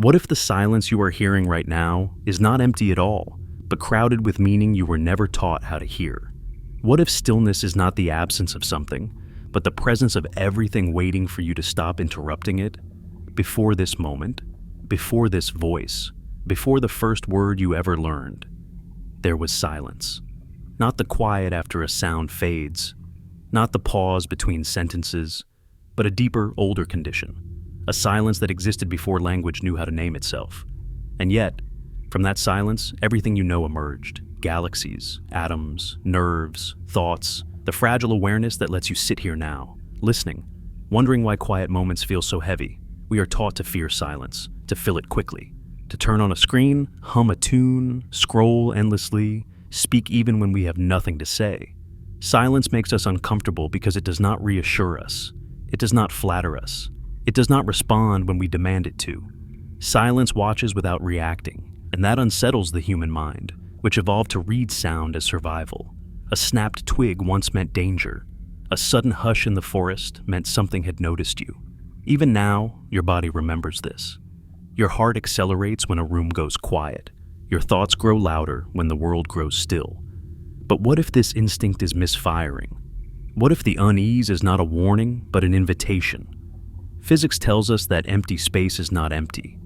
What if the silence you are hearing right now is not empty at all, but crowded with meaning you were never taught how to hear? What if stillness is not the absence of something, but the presence of everything waiting for you to stop interrupting it? Before this moment, before this voice, before the first word you ever learned, there was silence. Not the quiet after a sound fades, not the pause between sentences, but a deeper, older condition, a silence that existed before language knew how to name itself. And yet, from that silence, everything you know emerged: galaxies, atoms, nerves, thoughts, the fragile awareness that lets you sit here now, listening, wondering why quiet moments feel so heavy. We are taught to fear silence, to fill it quickly, to turn on a screen, hum a tune, scroll endlessly, speak even when we have nothing to say. Silence makes us uncomfortable because it does not reassure us. It does not flatter us. It does not respond when we demand it to. Silence watches without reacting, and that unsettles the human mind, which evolved to read sound as survival. A snapped twig once meant danger. A sudden hush in the forest meant something had noticed you. Even now, your body remembers this. Your heart accelerates when a room goes quiet. Your thoughts grow louder when the world grows still. But what if this instinct is misfiring? What if the unease is not a warning, but an invitation? Physics tells us that empty space is not empty.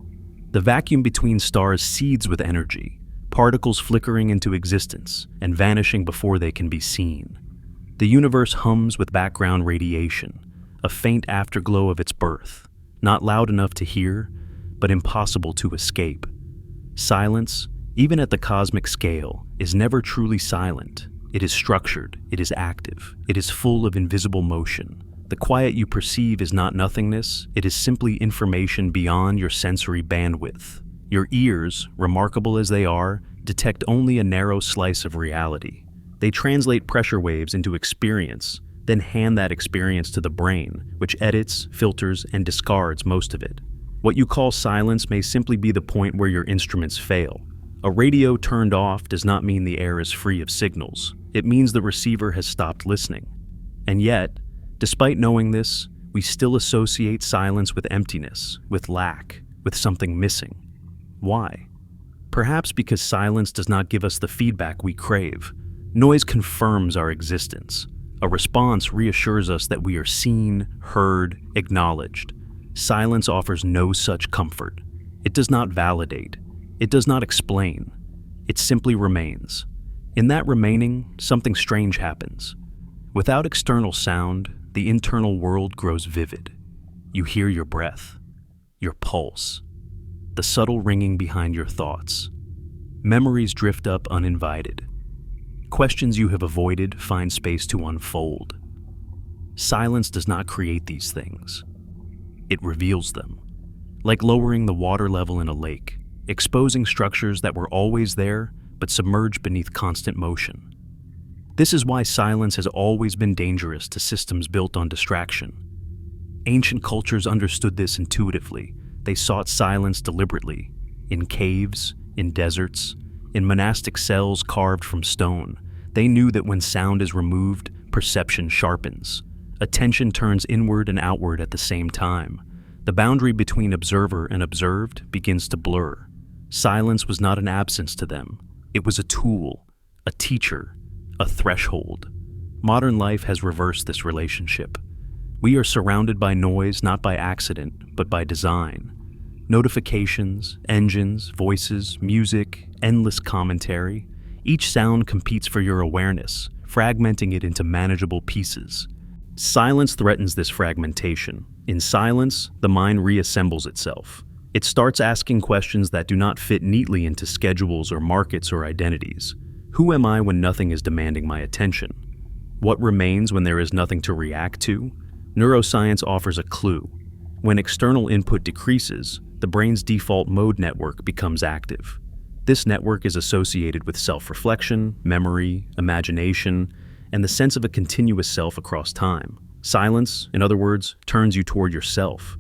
The vacuum between stars seethes with energy, particles flickering into existence and vanishing before they can be seen. The universe hums with background radiation, a faint afterglow of its birth, not loud enough to hear, but impossible to escape. Silence, even at the cosmic scale, is never truly silent. It is structured, it is active, it is full of invisible motion. The quiet you perceive is not nothingness, it is simply information beyond your sensory bandwidth. Your ears, remarkable as they are, detect only a narrow slice of reality. They translate pressure waves into experience, then hand that experience to the brain, which edits, filters, and discards most of it. What you call silence may simply be the point where your instruments fail. A radio turned off does not mean the air is free of signals. It means the receiver has stopped listening. And yet, despite knowing this, we still associate silence with emptiness, with lack, with something missing. Why? Perhaps because silence does not give us the feedback we crave. Noise confirms our existence. A response reassures us that we are seen, heard, acknowledged. Silence offers no such comfort. It does not validate. It does not explain. It simply remains. In that remaining, something strange happens. Without external sound, the internal world grows vivid. You hear your breath, your pulse, the subtle ringing behind your thoughts. Memories drift up uninvited. Questions you have avoided find space to unfold. Silence does not create these things. It reveals them, like lowering the water level in a lake, exposing structures that were always there but submerged beneath constant motion. This is why silence has always been dangerous to systems built on distraction. Ancient cultures understood this intuitively. They sought silence deliberately, in caves, in deserts, in monastic cells carved from stone. They knew that when sound is removed, perception sharpens. Attention turns inward and outward at the same time. The boundary between observer and observed begins to blur. Silence was not an absence to them. It was a tool, a teacher, a threshold. Modern life has reversed this relationship. We are surrounded by noise not by accident, but by design. Notifications, engines, voices, music, endless commentary. Each sound competes for your awareness, fragmenting it into manageable pieces. Silence threatens this fragmentation. In silence, the mind reassembles itself. It starts asking questions that do not fit neatly into schedules or markets or identities. Who am I when nothing is demanding my attention? What remains when there is nothing to react to? Neuroscience offers a clue. When external input decreases, the brain's default mode network becomes active. This network is associated with self-reflection, memory, imagination, and the sense of a continuous self across time. Silence, in other words, turns you toward yourself.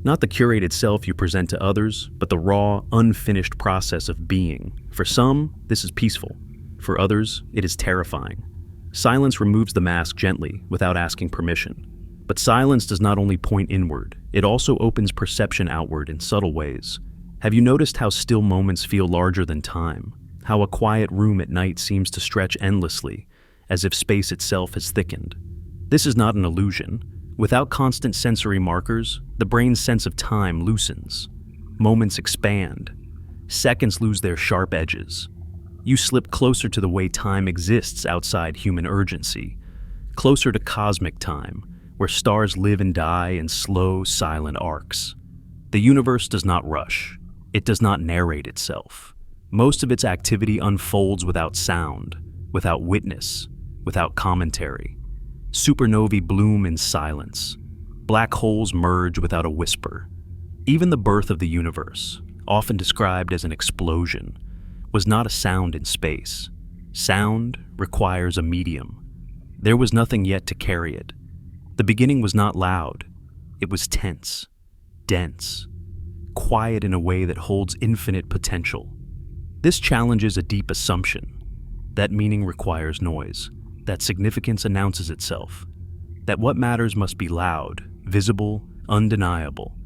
Not the curated self you present to others, but the raw, unfinished process of being. For some, this is peaceful. For others, it is terrifying. Silence removes the mask gently, without asking permission. But silence does not only point inward, it also opens perception outward in subtle ways. Have you noticed how still moments feel larger than time? How a quiet room at night seems to stretch endlessly, as if space itself has thickened? This is not an illusion. Without constant sensory markers, the brain's sense of time loosens. Moments expand. Seconds lose their sharp edges. You slip closer to the way time exists outside human urgency, closer to cosmic time, where stars live and die in slow, silent arcs. The universe does not rush. It does not narrate itself. Most of its activity unfolds without sound, without witness, without commentary. Supernovae bloom in silence. Black holes merge without a whisper. Even the birth of the universe, often described as an explosion, was not a sound in space. Sound requires a medium. There was nothing yet to carry it. The beginning was not loud. It was tense, dense, quiet in a way that holds infinite potential. This challenges a deep assumption that meaning requires noise, that significance announces itself, that what matters must be loud, visible, undeniable.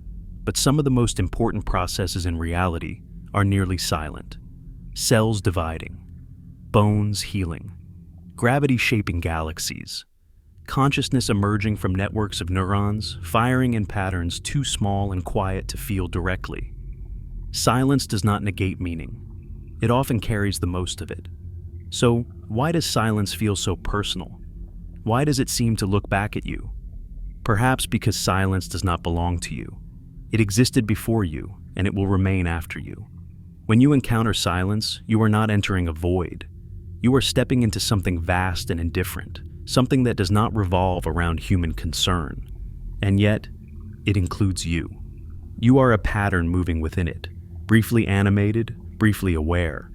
But some of the most important processes in reality are nearly silent. Cells dividing, bones healing, gravity shaping galaxies, consciousness emerging from networks of neurons, firing in patterns too small and quiet to feel directly. Silence does not negate meaning. It often carries the most of it. So, why does silence feel so personal? Why does it seem to look back at you? Perhaps because silence does not belong to you. It existed before you, and it will remain after you. When you encounter silence, you are not entering a void. You are stepping into something vast and indifferent, something that does not revolve around human concern. And yet, it includes you. You are a pattern moving within it, briefly animated, briefly aware.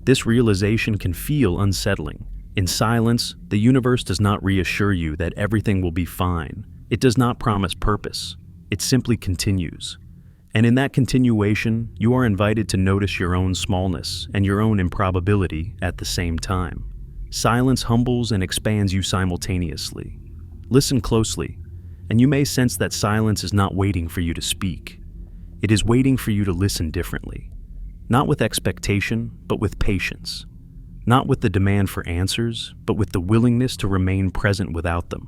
This realization can feel unsettling. In silence, the universe does not reassure you that everything will be fine. It does not promise purpose. It simply continues. And in that continuation, you are invited to notice your own smallness and your own improbability at the same time. Silence humbles and expands you simultaneously. Listen closely, and you may sense that silence is not waiting for you to speak. It is waiting for you to listen differently. Not with expectation, but with patience. Not with the demand for answers, but with the willingness to remain present without them.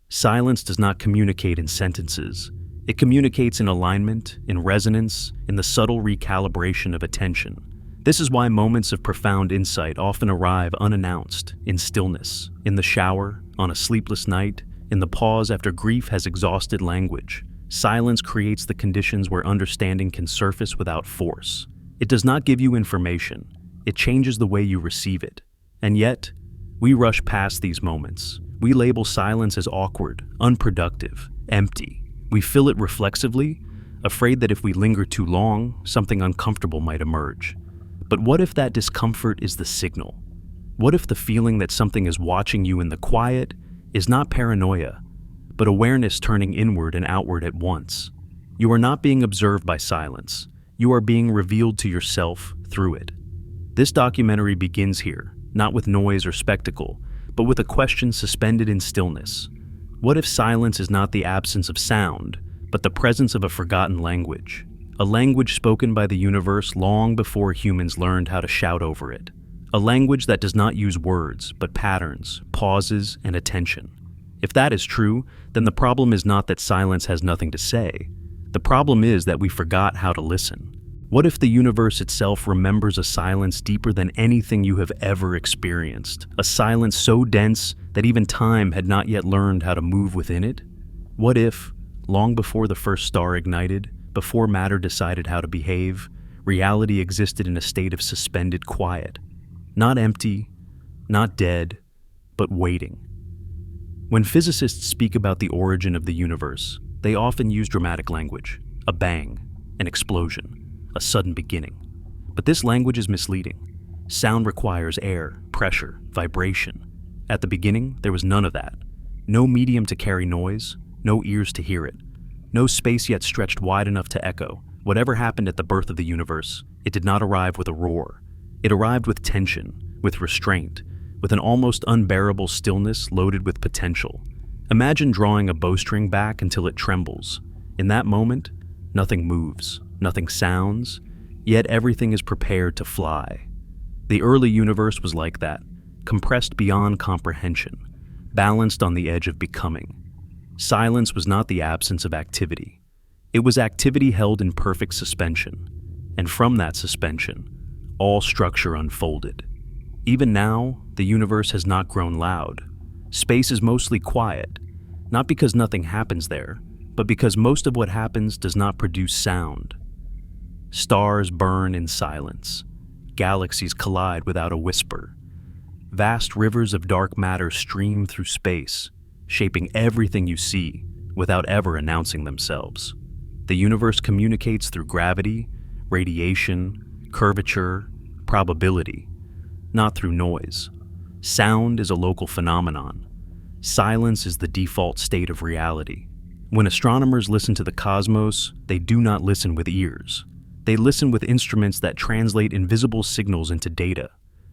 Silence does not communicate in sentences. It communicates in alignment, in resonance, in the subtle recalibration of attention. This is why moments of profound insight often arrive unannounced, in stillness, in the shower, on a sleepless night, in the pause after grief has exhausted language. Silence creates the conditions where understanding can surface without force. It does not give you information. It changes the way you receive it. And yet, we rush past these moments. We label silence as awkward, unproductive, empty. We fill it reflexively, afraid that if we linger too long, something uncomfortable might emerge. But what if that discomfort is the signal? What if the feeling that something is watching you in the quiet is not paranoia, but awareness turning inward and outward at once? You are not being observed by silence. You are being revealed to yourself through it. This documentary begins here, not with noise or spectacle, but with a question suspended in stillness. What if silence is not the absence of sound, but the presence of a forgotten language? A language spoken by the universe long before humans learned how to shout over it. A language that does not use words, but patterns, pauses, and attention. If that is true, then the problem is not that silence has nothing to say. The problem is that we forgot how to listen. What if the universe itself remembers a silence deeper than anything you have ever experienced? A silence so dense that even time had not yet learned how to move within it? What if, long before the first star ignited, before matter decided how to behave, reality existed in a state of suspended quiet? Not empty, not dead, but waiting. When physicists speak about the origin of the universe, they often use dramatic language, a bang, an explosion, a sudden beginning. But this language is misleading. Sound requires air, pressure, vibration. At the beginning, there was none of that. No medium to carry noise, no ears to hear it, no space yet stretched wide enough to echo. Whatever happened at the birth of the universe, it did not arrive with a roar. It arrived with tension, with restraint, with an almost unbearable stillness loaded with potential. Imagine drawing a bowstring back until it trembles. In that moment, nothing moves. nothing sounds, yet everything is prepared to fly. The early universe was like that, compressed beyond comprehension, balanced on the edge of becoming. Silence was not the absence of activity. It was activity held in perfect suspension, and from that suspension, all structure unfolded. Even now, the universe has not grown loud. Space is mostly quiet, not because nothing happens there, but because most of what happens does not produce sound. Stars burn in silence. Galaxies collide without a whisper. Vast rivers of dark matter stream through space, shaping everything you see without ever announcing themselves. The universe communicates through gravity, radiation, curvature, probability, not through noise. Sound is a local phenomenon. Silence is the default state of reality. When astronomers listen to the cosmos, they do not listen with ears. They listen with instruments that translate invisible signals into data.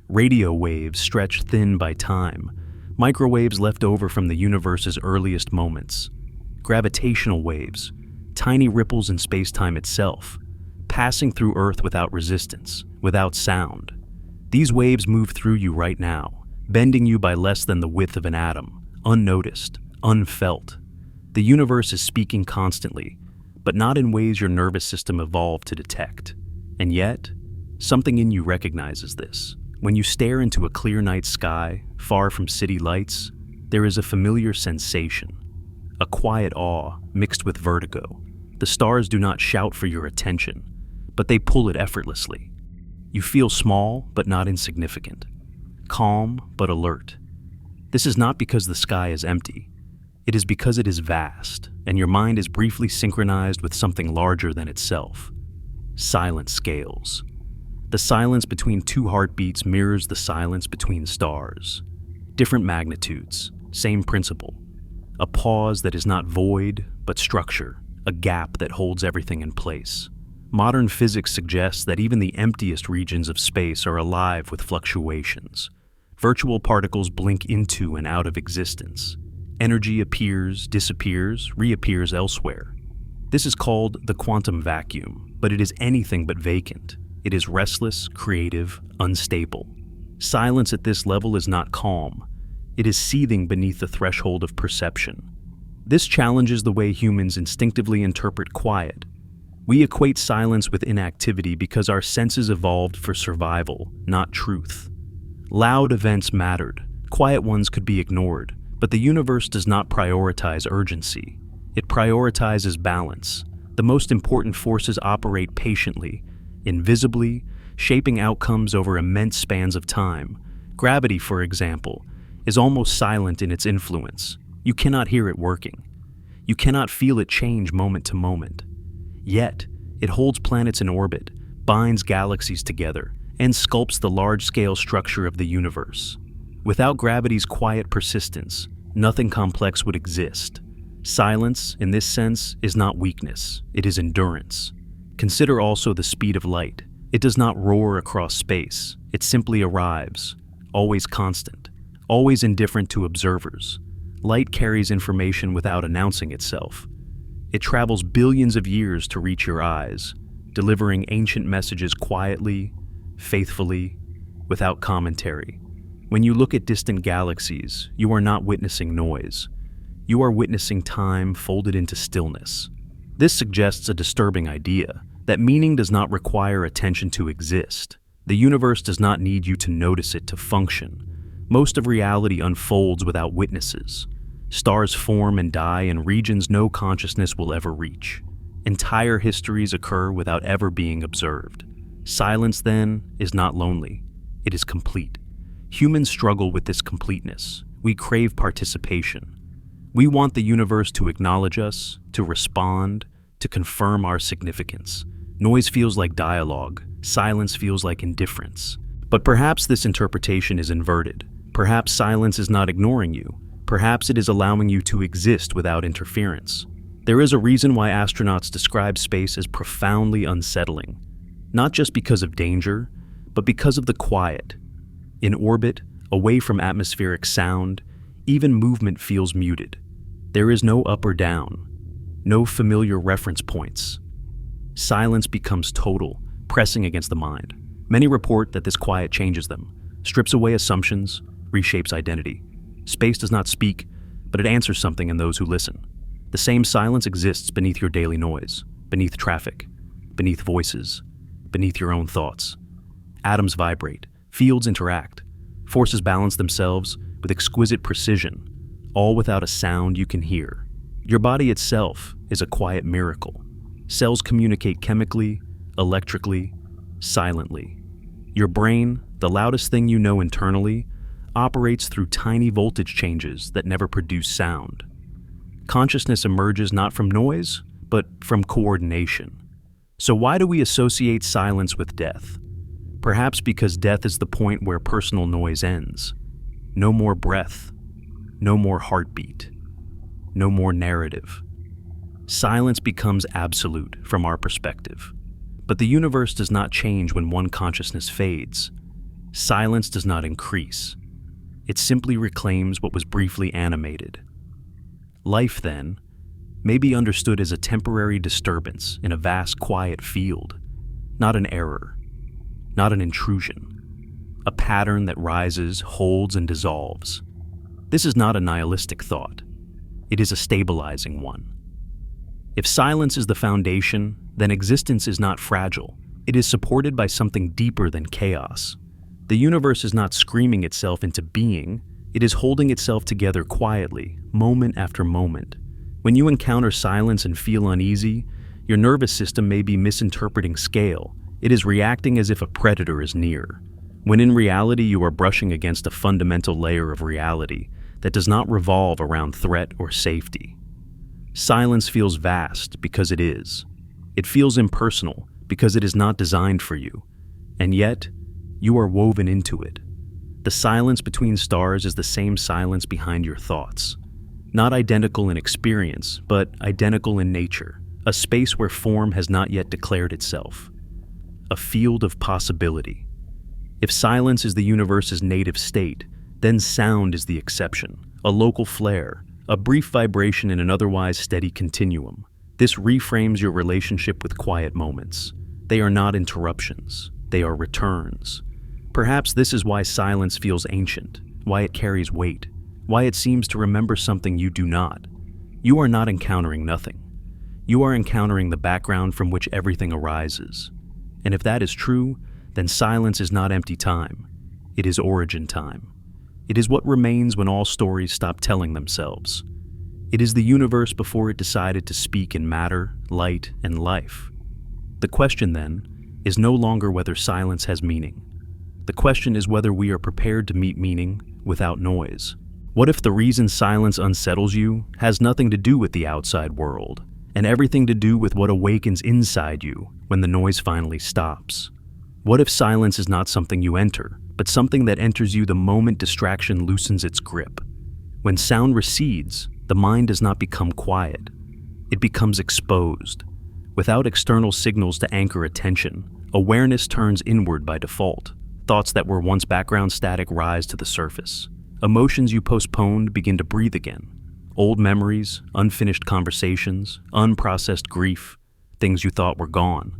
Radio waves stretched thin by time, microwaves left over from the universe's earliest moments. Gravitational waves, tiny ripples in space-time itself, passing through Earth without resistance, without sound. These waves move through you right now, bending you by less than the width of an atom, unnoticed, unfelt. The universe is speaking constantly, but not in ways your nervous system evolved to detect. And yet, something in you recognizes this. When you stare into a clear night sky, far from city lights, there is a familiar sensation, a quiet awe mixed with vertigo. The stars do not shout for your attention, but they pull it effortlessly. You feel small, but not insignificant. Calm, but alert. This is not because the sky is empty. It is because it is vast, and your mind is briefly synchronized with something larger than itself. Silent scales. The silence between two heartbeats mirrors the silence between stars. Different magnitudes, same principle. A pause that is not void, but structure, a gap that holds everything in place. Modern physics suggests that even the emptiest regions of space are alive with fluctuations. Virtual particles blink into and out of existence. Energy appears, disappears, reappears elsewhere. This is called the quantum vacuum, but it is anything but vacant. It is restless, creative, unstable. Silence at this level is not calm. It is seething beneath the threshold of perception. This challenges the way humans instinctively interpret quiet. We equate silence with inactivity because our senses evolved for survival, not truth. Loud events mattered. Quiet ones could be ignored. But the universe does not prioritize urgency. It prioritizes balance. The most important forces operate patiently, invisibly, shaping outcomes over immense spans of time. Gravity, for example, is almost silent in its influence. You cannot hear it working. You cannot feel it change moment to moment. Yet, it holds planets in orbit, binds galaxies together, and sculpts the large-scale structure of the universe. Without gravity's quiet persistence, nothing complex would exist. Silence, in this sense, is not weakness, it is endurance. Consider also the speed of light. It does not roar across space, it simply arrives, always constant, always indifferent to observers. Light carries information without announcing itself. It travels billions of years to reach your eyes, delivering ancient messages quietly, faithfully, without commentary. When you look at distant galaxies, you are not witnessing noise. You are witnessing time folded into stillness. This suggests a disturbing idea, that meaning does not require attention to exist. The universe does not need you to notice it to function. Most of reality unfolds without witnesses. Stars form and die in regions no consciousness will ever reach. Entire histories occur without ever being observed. Silence, then, is not lonely. It is complete. Humans struggle with this completeness. We crave participation. We want the universe to acknowledge us, to respond, to confirm our significance. Noise feels like dialogue. Silence feels like indifference. But perhaps this interpretation is inverted. Perhaps silence is not ignoring you. Perhaps it is allowing you to exist without interference. There is a reason why astronauts describe space as profoundly unsettling. Not just because of danger, but because of the quiet. In orbit, away from atmospheric sound, even movement feels muted. There is no up or down, no familiar reference points. Silence becomes total, pressing against the mind. Many report that this quiet changes them, strips away assumptions, reshapes identity. Space does not speak, but it answers something in those who listen. The same silence exists beneath your daily noise, beneath traffic, beneath voices, beneath your own thoughts. Atoms vibrate, fields interact, forces balance themselves with exquisite precision, all without a sound you can hear. Your body itself is a quiet miracle. Cells communicate chemically, electrically, silently. Your brain, the loudest thing you know internally, operates through tiny voltage changes that never produce sound. Consciousness emerges not from noise, but from coordination. So why do we associate silence with death? Perhaps because death is the point where personal noise ends. No more breath, no more heartbeat, no more narrative. Silence becomes absolute from our perspective. But the universe does not change when one consciousness fades. Silence does not increase. It simply reclaims what was briefly animated. Life, then, may be understood as a temporary disturbance in a vast quiet field, not an error, not an intrusion, a pattern that rises, holds, and dissolves. This is not a nihilistic thought. It is a stabilizing one. If silence is the foundation, then existence is not fragile. It is supported by something deeper than chaos. The universe is not screaming itself into being. It is holding itself together quietly, moment after moment. When you encounter silence and feel uneasy, your nervous system may be misinterpreting scale. It is reacting as if a predator is near, when in reality you are brushing against a fundamental layer of reality that does not revolve around threat or safety. Silence feels vast because it is. It feels impersonal because it is not designed for you, and yet you are woven into it. The silence between stars is the same silence behind your thoughts. Not identical in experience, but identical in nature, a space where form has not yet declared itself. A field of possibility. If silence is the universe's native state, then sound is the exception, a local flare, a brief vibration in an otherwise steady continuum. This reframes your relationship with quiet moments. They are not interruptions, they are returns. Perhaps this is why silence feels ancient, why it carries weight, why it seems to remember something you do not. You are not encountering nothing. You are encountering the background from which everything arises. And if that is true, then silence is not empty time. It is origin time. It is what remains when all stories stop telling themselves. It is the universe before it decided to speak in matter, light, and life. The question, then, is no longer whether silence has meaning. The question is whether we are prepared to meet meaning without noise. What if the reason silence unsettles you has nothing to do with the outside world, and everything to do with what awakens inside you when the noise finally stops? What if silence is not something you enter, but something that enters you the moment distraction loosens its grip? When sound recedes, the mind does not become quiet. It becomes exposed. Without external signals to anchor attention, awareness turns inward by default. Thoughts that were once background static rise to the surface. Emotions you postponed begin to breathe again. Old memories, unfinished conversations, unprocessed grief, things you thought were gone,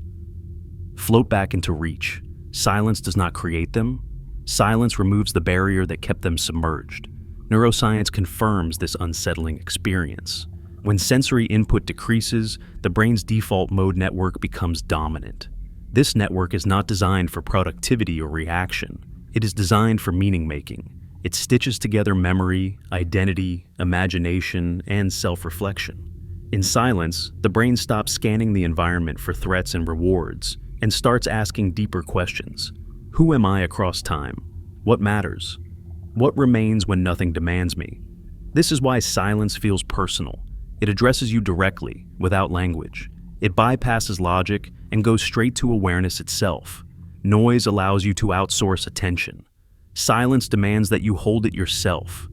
float back into reach. Silence does not create them. Silence removes the barrier that kept them submerged. Neuroscience confirms this unsettling experience. When sensory input decreases, the brain's default mode network becomes dominant. This network is not designed for productivity or reaction. It is designed for meaning-making. It stitches together memory, identity, imagination, and self-reflection. In silence, the brain stops scanning the environment for threats and rewards and starts asking deeper questions. Who am I across time? What matters? What remains when nothing demands me? This is why silence feels personal. It addresses you directly, without language. It bypasses logic and goes straight to awareness itself. Noise allows you to outsource attention. Silence demands that you hold it yourself.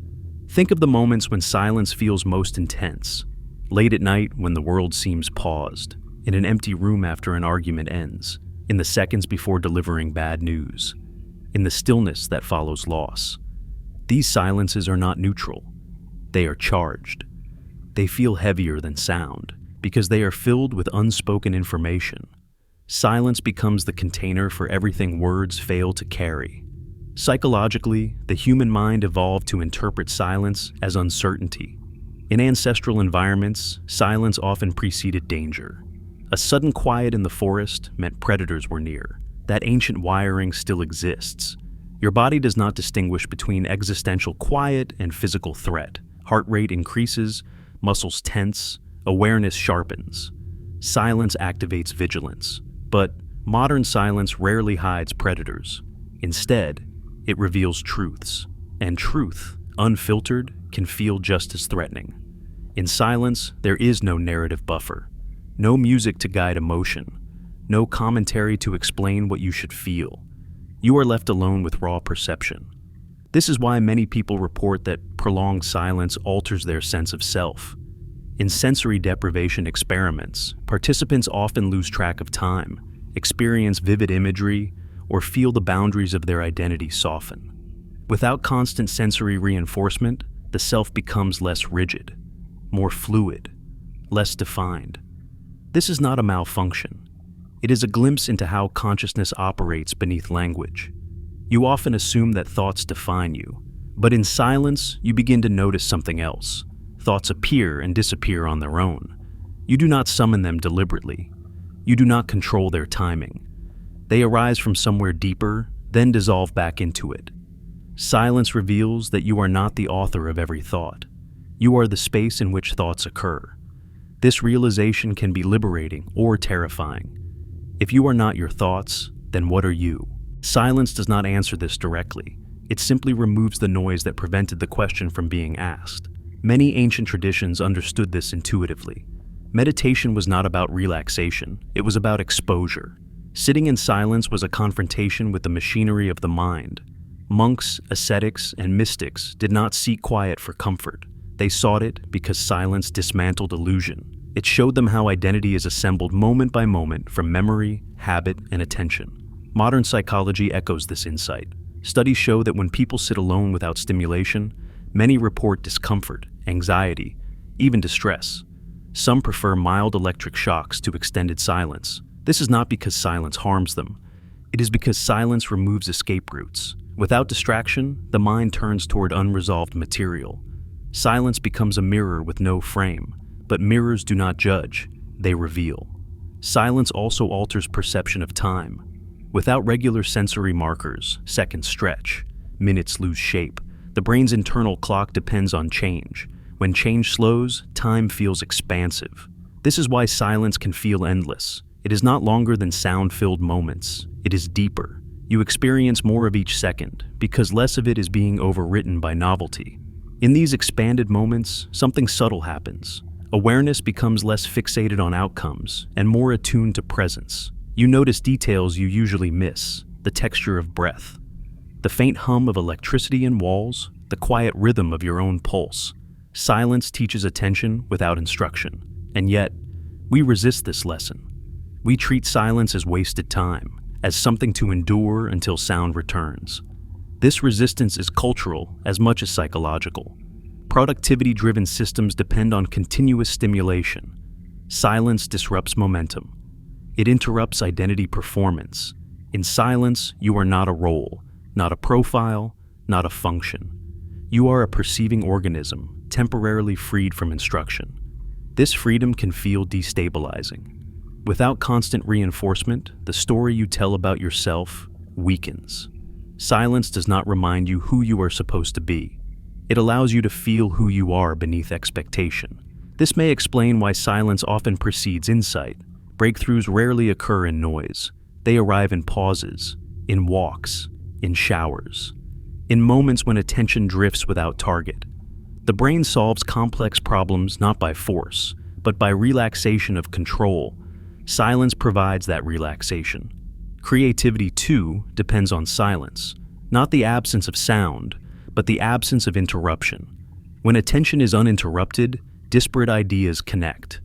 Think of the moments when silence feels most intense. Late at night when the world seems paused. In an empty room after an argument ends. In the seconds before delivering bad news. In the stillness that follows loss. These silences are not neutral. They are charged. They feel heavier than sound, because they are filled with unspoken information. Silence becomes the container for everything words fail to carry. Psychologically, the human mind evolved to interpret silence as uncertainty. In ancestral environments, silence often preceded danger. A sudden quiet in the forest meant predators were near. That ancient wiring still exists. Your body does not distinguish between existential quiet and physical threat. Heart rate increases, muscles tense, awareness sharpens. Silence activates vigilance. But modern silence rarely hides predators. Instead, it reveals truths. And truth, unfiltered, can feel just as threatening. In silence, there is no narrative buffer. No music to guide emotion. No commentary to explain what you should feel. You are left alone with raw perception. This is why many people report that prolonged silence alters their sense of self. In sensory deprivation experiments, participants often lose track of time, experience vivid imagery, or feel the boundaries of their identity soften. Without constant sensory reinforcement, the self becomes less rigid, more fluid, less defined. This is not a malfunction. It is a glimpse into how consciousness operates beneath language. You often assume that thoughts define you, but in silence, you begin to notice something else. Thoughts appear and disappear on their own. You do not summon them deliberately. You do not control their timing. They arise from somewhere deeper, then dissolve back into it. Silence reveals that you are not the author of every thought. You are the space in which thoughts occur. This realization can be liberating or terrifying. If you are not your thoughts, then what are you? Silence does not answer this directly. It simply removes the noise that prevented the question from being asked. Many ancient traditions understood this intuitively. Meditation was not about relaxation, it was about exposure. Sitting in silence was a confrontation with the machinery of the mind. Monks, ascetics, and mystics did not seek quiet for comfort. They sought it because silence dismantled illusion. It showed them how identity is assembled moment by moment from memory, habit, and attention. Modern psychology echoes this insight. Studies show that when people sit alone without stimulation, many report discomfort, anxiety, even distress. Some prefer mild electric shocks to extended silence. This is not because silence harms them. It is because silence removes escape routes. Without distraction, the mind turns toward unresolved material. Silence becomes a mirror with no frame, but mirrors do not judge, they reveal. Silence also alters perception of time. Without regular sensory markers, seconds stretch, minutes lose shape. The brain's internal clock depends on change. When change slows, time feels expansive. This is why silence can feel endless. It is not longer than sound-filled moments. It is deeper. You experience more of each second, because less of it is being overwritten by novelty. In these expanded moments, something subtle happens. Awareness becomes less fixated on outcomes and more attuned to presence. You notice details you usually miss, the texture of breath, the faint hum of electricity in walls, the quiet rhythm of your own pulse. Silence teaches attention without instruction, and yet, we resist this lesson. We treat silence as wasted time, as something to endure until sound returns. This resistance is cultural as much as psychological. Productivity-driven systems depend on continuous stimulation. Silence disrupts momentum. It interrupts identity performance. In silence, you are not a role, not a profile, not a function. You are a perceiving organism, temporarily freed from instruction. This freedom can feel destabilizing. Without constant reinforcement, the story you tell about yourself weakens. Silence does not remind you who you are supposed to be. It allows you to feel who you are beneath expectation. This may explain why silence often precedes insight. Breakthroughs rarely occur in noise. They arrive in pauses, in walks, in showers, in moments when attention drifts without target. The brain solves complex problems not by force, but by relaxation of control. Silence provides that relaxation. Creativity, too, depends on silence, not the absence of sound, but the absence of interruption. When attention is uninterrupted, disparate ideas connect.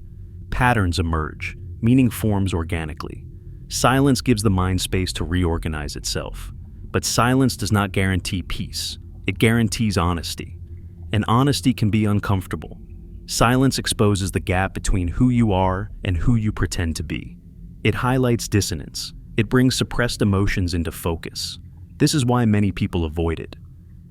Patterns emerge, meaning forms organically. Silence gives the mind space to reorganize itself. But silence does not guarantee peace. It guarantees honesty. And honesty can be uncomfortable. Silence exposes the gap between who you are and who you pretend to be. It highlights dissonance. It brings suppressed emotions into focus. This is why many people avoid it.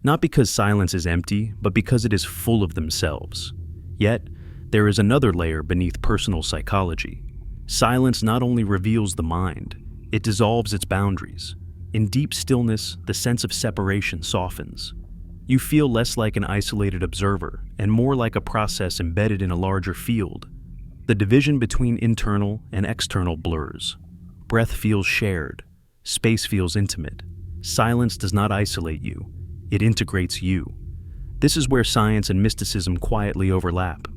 Not because silence is empty, but because it is full of themselves. Yet, there is another layer beneath personal psychology. Silence not only reveals the mind, it dissolves its boundaries. In deep stillness, the sense of separation softens. You feel less like an isolated observer and more like a process embedded in a larger field. The division between internal and external blurs. Breath feels shared. Space feels intimate. Silence does not isolate you. It integrates you. This is where science and mysticism quietly overlap.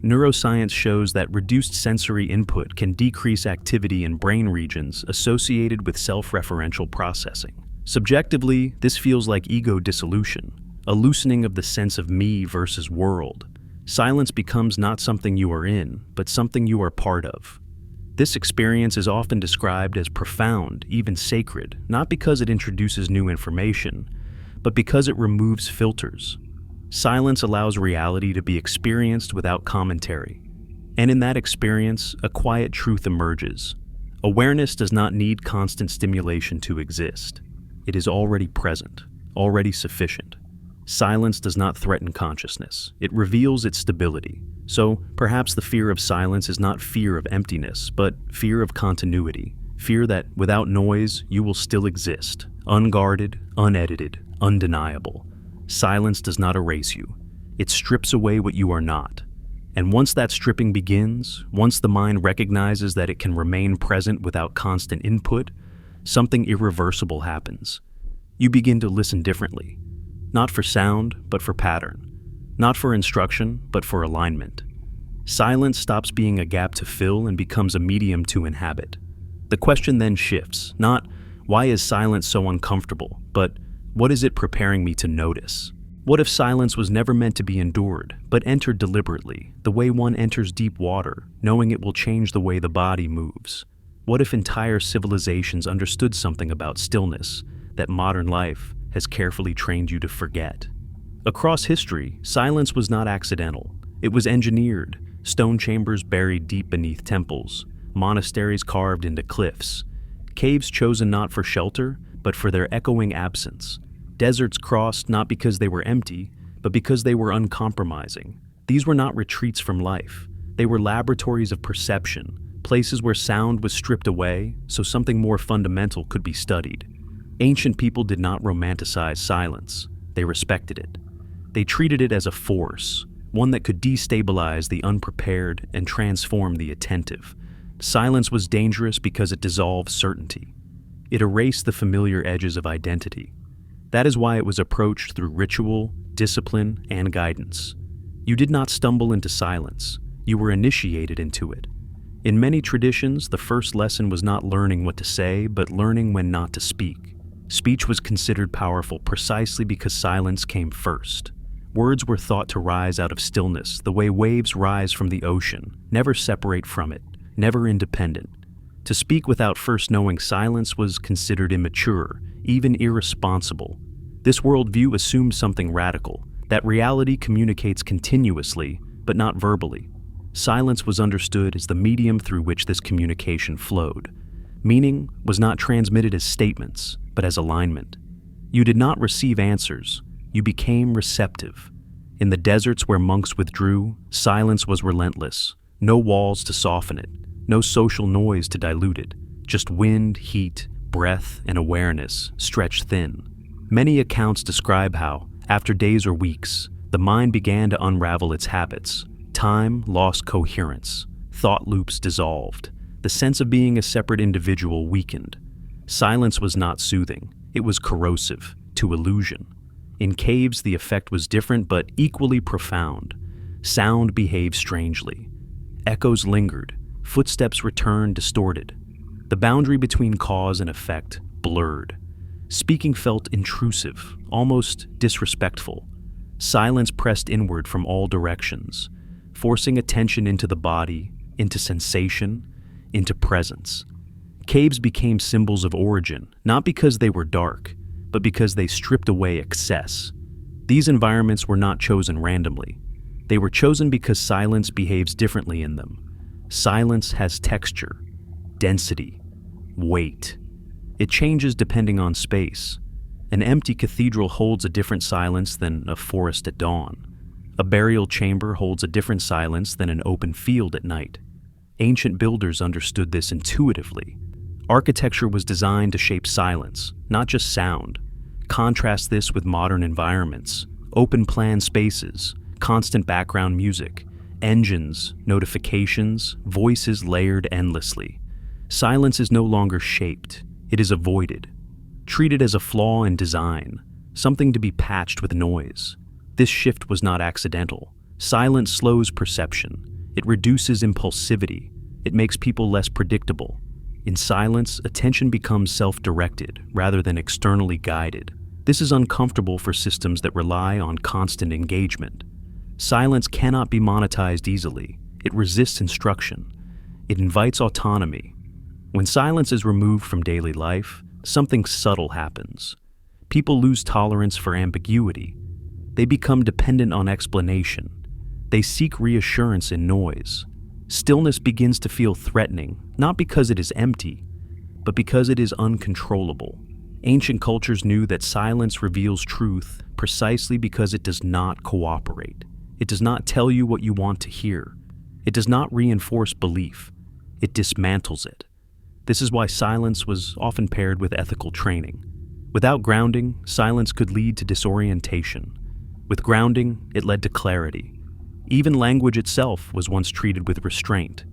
Neuroscience shows that reduced sensory input can decrease activity in brain regions associated with self-referential processing. Subjectively, this feels like ego dissolution, a loosening of the sense of me versus world. Silence becomes not something you are in, but something you are part of. This experience is often described as profound, even sacred, not because it introduces new information, but because it removes filters. Silence allows reality to be experienced without commentary. And in that experience, a quiet truth emerges. Awareness does not need constant stimulation to exist. It is already present, already sufficient. Silence does not threaten consciousness. It reveals its stability. So, perhaps the fear of silence is not fear of emptiness, but fear of continuity. Fear that without noise, you will still exist, unguarded, unedited, undeniable. Silence does not erase you. It strips away what you are not. And once that stripping begins, once the mind recognizes that it can remain present without constant input, something irreversible happens. You begin to listen differently. Not for sound, but for pattern. Not for instruction, but for alignment. Silence stops being a gap to fill and becomes a medium to inhabit. The question then shifts, not why is silence so uncomfortable, but what is it preparing me to notice? What if silence was never meant to be endured, but entered deliberately, the way one enters deep water, knowing it will change the way the body moves? What if entire civilizations understood something about stillness that modern life has carefully trained you to forget? Across history, silence was not accidental. It was engineered. Stone chambers buried deep beneath temples, monasteries carved into cliffs, caves chosen not for shelter, but for their echoing absence. Deserts crossed not because they were empty, but because they were uncompromising. These were not retreats from life. They were laboratories of perception, places where sound was stripped away so something more fundamental could be studied. Ancient people did not romanticize silence. They respected it. They treated it as a force, one that could destabilize the unprepared and transform the attentive. Silence was dangerous because it dissolved certainty. It erased the familiar edges of identity. That is why it was approached through ritual, discipline, and guidance. You did not stumble into silence. You were initiated into it. In many traditions, the first lesson was not learning what to say, but learning when not to speak. Speech was considered powerful precisely because silence came first. Words were thought to rise out of stillness, the way waves rise from the ocean, never separate from it, never independent. To speak without first knowing silence was considered immature, even irresponsible. This worldview assumed something radical, that reality communicates continuously, but not verbally. Silence was understood as the medium through which this communication flowed. Meaning was not transmitted as statements, but as alignment. You did not receive answers, you became receptive. In the deserts where monks withdrew, silence was relentless. No walls to soften it, no social noise to dilute it, just wind, heat, breath, and awareness stretched thin. Many accounts describe how, after days or weeks, the mind began to unravel its habits. Time lost coherence, thought loops dissolved, the sense of being a separate individual weakened. Silence was not soothing, it was corrosive, to illusion. In caves, the effect was different but equally profound. Sound behaved strangely. Echoes lingered, footsteps returned distorted. The boundary between cause and effect blurred. Speaking felt intrusive, almost disrespectful. Silence pressed inward from all directions, forcing attention into the body, into sensation, into presence. Caves became symbols of origin, not because they were dark, but because they stripped away excess. These environments were not chosen randomly. They were chosen because silence behaves differently in them. Silence has texture, density, weight. It changes depending on space. An empty cathedral holds a different silence than a forest at dawn. A burial chamber holds a different silence than an open field at night. Ancient builders understood this intuitively. Architecture was designed to shape silence, not just sound. Contrast this with modern environments, open-plan spaces, constant background music, engines, notifications, voices layered endlessly. Silence is no longer shaped, it is avoided. Treated as a flaw in design, something to be patched with noise. This shift was not accidental. Silence slows perception. It reduces impulsivity. It makes people less predictable. In silence, attention becomes self-directed rather than externally guided. This is uncomfortable for systems that rely on constant engagement. Silence cannot be monetized easily. It resists instruction. It invites autonomy. When silence is removed from daily life, something subtle happens. People lose tolerance for ambiguity. They become dependent on explanation. They seek reassurance in noise. Stillness begins to feel threatening, not because it is empty, but because it is uncontrollable. Ancient cultures knew that silence reveals truth precisely because it does not cooperate. It does not tell you what you want to hear. It does not reinforce belief. It dismantles it. This is why silence was often paired with ethical training. Without grounding, silence could lead to disorientation. With grounding, it led to clarity. Even language itself was once treated with restraint.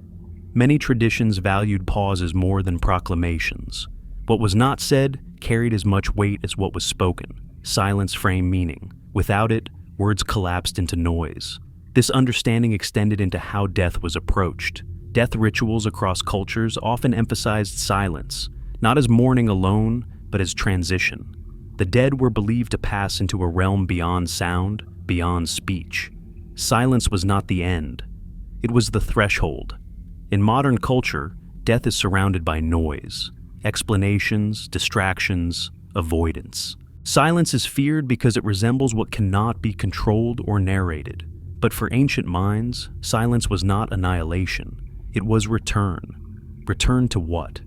Many traditions valued pauses more than proclamations. What was not said carried as much weight as what was spoken. Silence framed meaning. Without it, words collapsed into noise. This understanding extended into how death was approached. Death rituals across cultures often emphasized silence, not as mourning alone, but as transition. The dead were believed to pass into a realm beyond sound, beyond speech. Silence was not the end. It was the threshold. In modern culture, death is surrounded by noise, explanations, distractions, avoidance. Silence is feared because it resembles what cannot be controlled or narrated. But for ancient minds, silence was not annihilation. It was return. Return to what?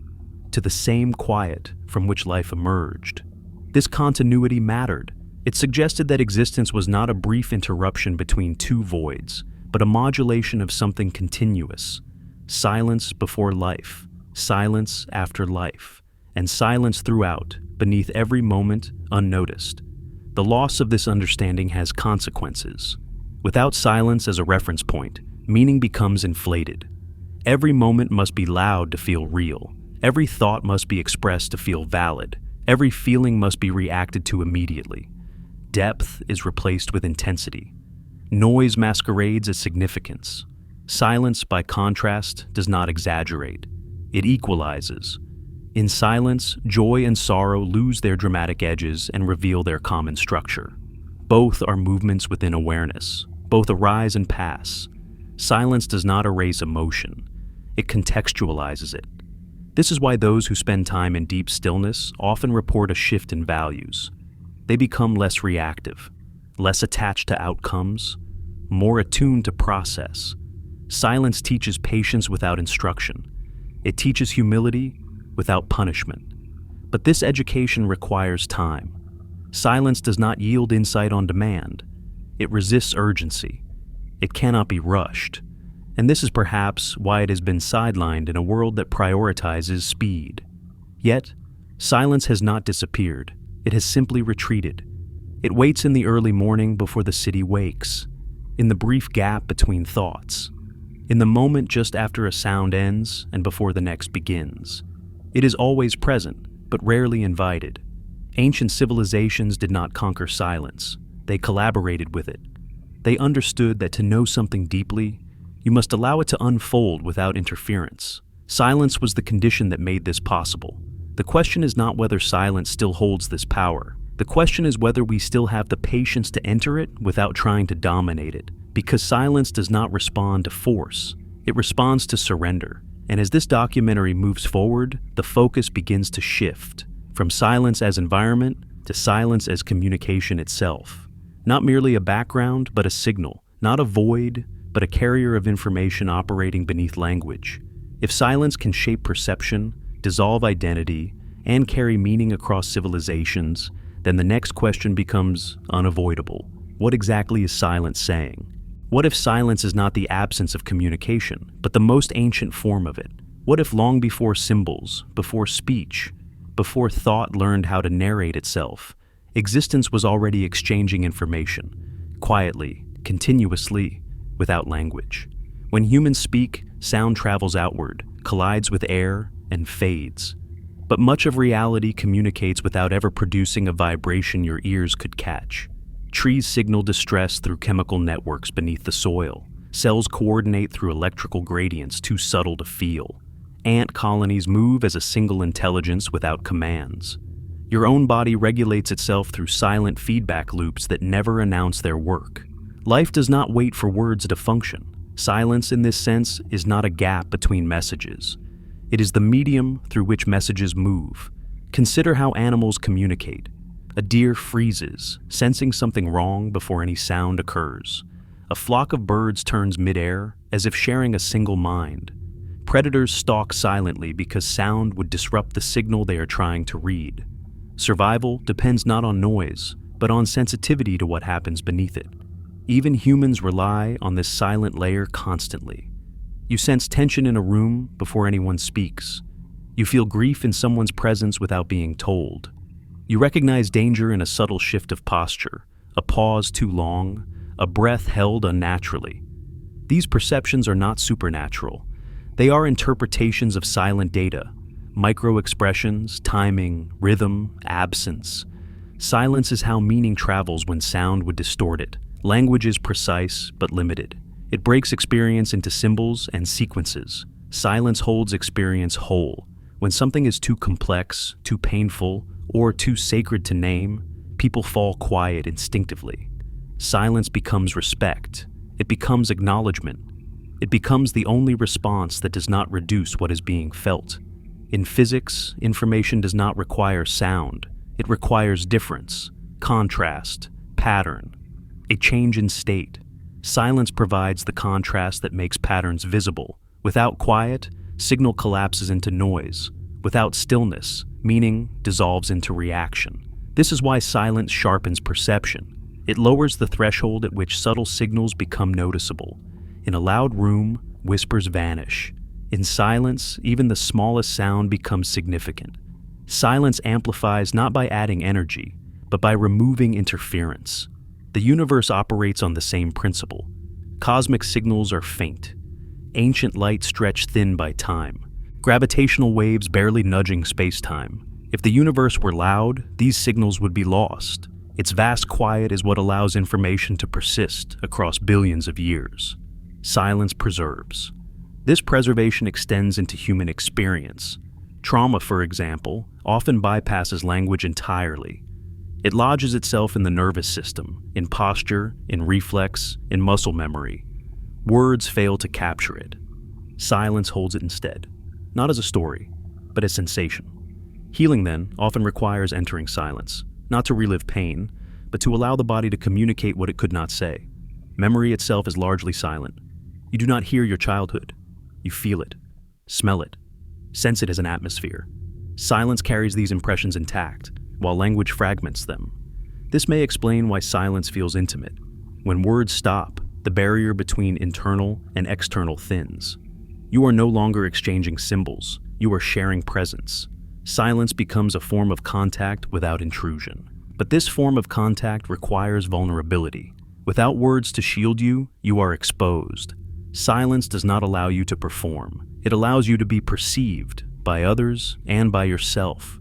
To the same quiet from which life emerged. This continuity mattered. It suggested that existence was not a brief interruption between two voids, but a modulation of something continuous. Silence before life, silence after life, and silence throughout, beneath every moment, unnoticed. The loss of this understanding has consequences. Without silence as a reference point, meaning becomes inflated. Every moment must be loud to feel real. Every thought must be expressed to feel valid. Every feeling must be reacted to immediately. Depth is replaced with intensity. Noise masquerades as significance. Silence, by contrast, does not exaggerate. It equalizes. In silence, joy and sorrow lose their dramatic edges and reveal their common structure. Both are movements within awareness. Both arise and pass. Silence does not erase emotion. It contextualizes it. This is why those who spend time in deep stillness often report a shift in values. They become less reactive, less attached to outcomes, more attuned to process. Silence teaches patience without instruction. It teaches humility without punishment. But this education requires time. Silence does not yield insight on demand. It resists urgency. It cannot be rushed. And this is perhaps why it has been sidelined in a world that prioritizes speed. Yet, silence has not disappeared. It has simply retreated. It waits in the early morning before the city wakes, in the brief gap between thoughts, in the moment just after a sound ends and before the next begins. It is always present, but rarely invited. Ancient civilizations did not conquer silence. They collaborated with it. They understood that to know something deeply, you must allow it to unfold without interference. Silence was the condition that made this possible. The question is not whether silence still holds this power. The question is whether we still have the patience to enter it without trying to dominate it. Because silence does not respond to force. It responds to surrender. And as this documentary moves forward, the focus begins to shift from silence as environment to silence as communication itself. Not merely a background, but a signal. not a void, but a carrier of information operating beneath language. If silence can shape perception, dissolve identity, and carry meaning across civilizations, then the next question becomes unavoidable. What exactly is silence saying? What if silence is not the absence of communication, but the most ancient form of it? What if long before symbols, before speech, before thought learned how to narrate itself, existence was already exchanging information, quietly, continuously, without language? When humans speak, sound travels outward, collides with air, and fades. But much of reality communicates without ever producing a vibration your ears could catch. Trees signal distress through chemical networks beneath the soil. Cells coordinate through electrical gradients too subtle to feel. Ant colonies move as a single intelligence without commands. Your own body regulates itself through silent feedback loops that never announce their work. Life does not wait for words to function. Silence, in this sense, is not a gap between messages. It is the medium through which messages move. Consider how animals communicate. A deer freezes, sensing something wrong before any sound occurs. A flock of birds turns midair, as if sharing a single mind. Predators stalk silently because sound would disrupt the signal they are trying to read. Survival depends not on noise, but on sensitivity to what happens beneath it. Even humans rely on this silent layer constantly. You sense tension in a room before anyone speaks. You feel grief in someone's presence without being told. You recognize danger in a subtle shift of posture, a pause too long, a breath held unnaturally. These perceptions are not supernatural. They are interpretations of silent data, micro-expressions, timing, rhythm, absence. Silence is how meaning travels when sound would distort it. Language is precise but limited. It breaks experience into symbols and sequences. Silence holds experience whole. When something is too complex, too painful, or too sacred to name, people fall quiet instinctively. Silence becomes respect. It becomes acknowledgement. It becomes the only response that does not reduce what is being felt. In physics, information does not require sound. It requires difference, contrast, pattern, a change in state. Silence provides the contrast that makes patterns visible. Without quiet, signal collapses into noise. Without stillness, meaning dissolves into reaction. This is why silence sharpens perception. It lowers the threshold at which subtle signals become noticeable. In a loud room, whispers vanish. In silence, even the smallest sound becomes significant. Silence amplifies not by adding energy, but by removing interference. The universe operates on the same principle. Cosmic signals are faint. Ancient light stretched thin by time. Gravitational waves barely nudging space-time. If the universe were loud, these signals would be lost. Its vast quiet is what allows information to persist across billions of years. Silence preserves. This preservation extends into human experience. Trauma, for example, often bypasses language entirely. It lodges itself in the nervous system, in posture, in reflex, in muscle memory. Words fail to capture it. Silence holds it instead. Not as a story, but as sensation. Healing, then, often requires entering silence, not to relive pain, but to allow the body to communicate what it could not say. Memory itself is largely silent. You do not hear your childhood. You feel it, smell it, sense it as an atmosphere. Silence carries these impressions intact, while language fragments them. This may explain why silence feels intimate. When words stop, the barrier between internal and external thins. You are no longer exchanging symbols, you are sharing presence. Silence becomes a form of contact without intrusion. But this form of contact requires vulnerability. Without words to shield you, you are exposed. Silence does not allow you to perform. It allows you to be perceived by others and by yourself.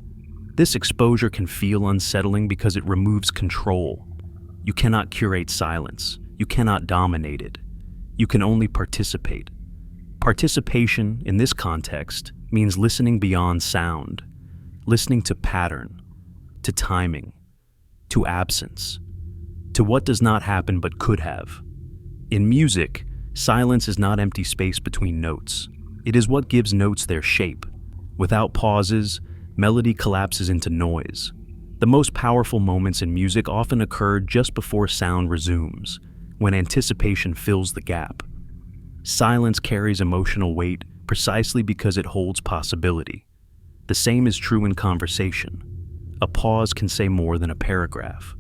This exposure can feel unsettling because it removes control. You cannot curate silence. You cannot dominate it. You can only participate. Participation, in this context, means listening beyond sound, listening to pattern, to timing, to absence, to what does not happen but could have. In music, silence is not empty space between notes. It is what gives notes their shape. Without pauses, melody collapses into noise. The most powerful moments in music often occur just before sound resumes, when anticipation fills the gap. Silence carries emotional weight precisely because it holds possibility. The same is true in conversation. A pause can say more than a paragraph.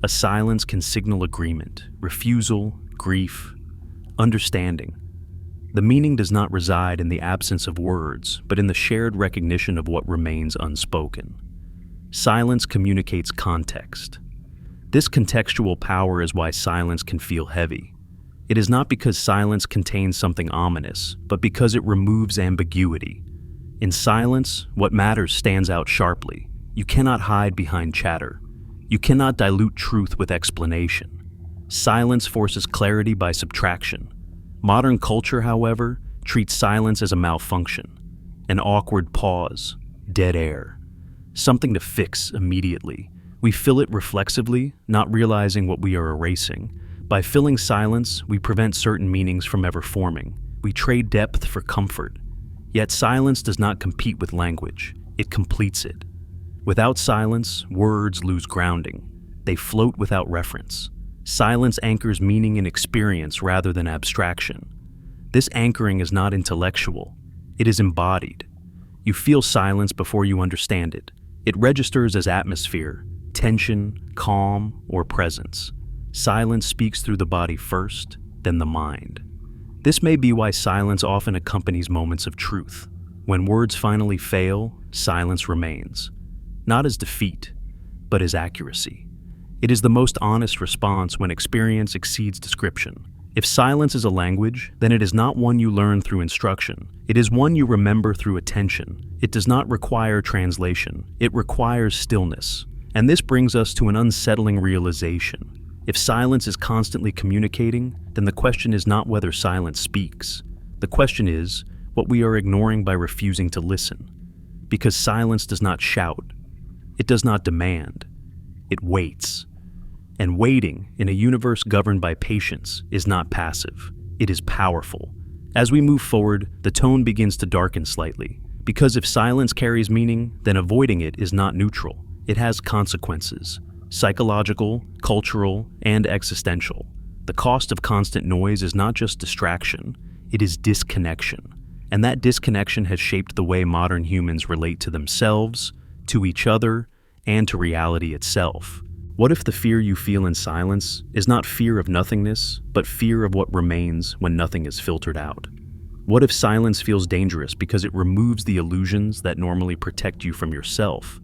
A silence can signal agreement, refusal, grief, understanding. The meaning does not reside in the absence of words, but in the shared recognition of what remains unspoken. Silence communicates context. This contextual power is why silence can feel heavy. It is not because silence contains something ominous, but because it removes ambiguity. In silence, what matters stands out sharply. You cannot hide behind chatter. You cannot dilute truth with explanation. Silence forces clarity by subtraction. Modern culture, however, treats silence as a malfunction, an awkward pause, dead air, something to fix immediately. We fill it reflexively, not realizing what we are erasing. By filling silence, we prevent certain meanings from ever forming. We trade depth for comfort. Yet silence does not compete with language. It completes it. Without silence, words lose grounding. They float without reference. Silence anchors meaning in experience rather than abstraction. This anchoring is not intellectual. It is embodied. You feel silence before you understand it. It registers as atmosphere, tension, calm, or presence. Silence speaks through the body first, then the mind. This may be why silence often accompanies moments of truth. When words finally fail, silence remains. Not as defeat, but as accuracy. It is the most honest response when experience exceeds description. If silence is a language, then it is not one you learn through instruction. It is one you remember through attention. It does not require translation. It requires stillness. And this brings us to an unsettling realization. If silence is constantly communicating, then the question is not whether silence speaks. The question is what we are ignoring by refusing to listen. Because silence does not shout. It does not demand. It waits. And waiting, in a universe governed by patience, is not passive. It is powerful. As we move forward, the tone begins to darken slightly. Because if silence carries meaning, then avoiding it is not neutral. It has consequences. Psychological, cultural, and existential. The cost of constant noise is not just distraction, it is disconnection. And that disconnection has shaped the way modern humans relate to themselves, to each other, and to reality itself. What if the fear you feel in silence is not fear of nothingness, but fear of what remains when nothing is filtered out? What if silence feels dangerous because it removes the illusions that normally protect you from yourself?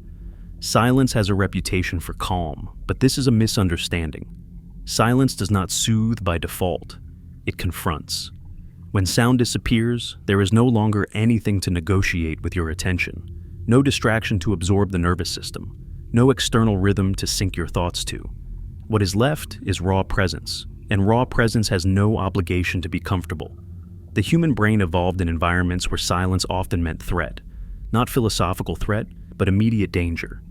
Silence has a reputation for calm, but this is a misunderstanding. Silence does not soothe by default. It confronts. When sound disappears, there is no longer anything to negotiate with your attention. No distraction to absorb the nervous system. No external rhythm to sync your thoughts to. What is left is raw presence, and raw presence has no obligation to be comfortable. The human brain evolved in environments where silence often meant threat. Not philosophical threat, but immediate danger.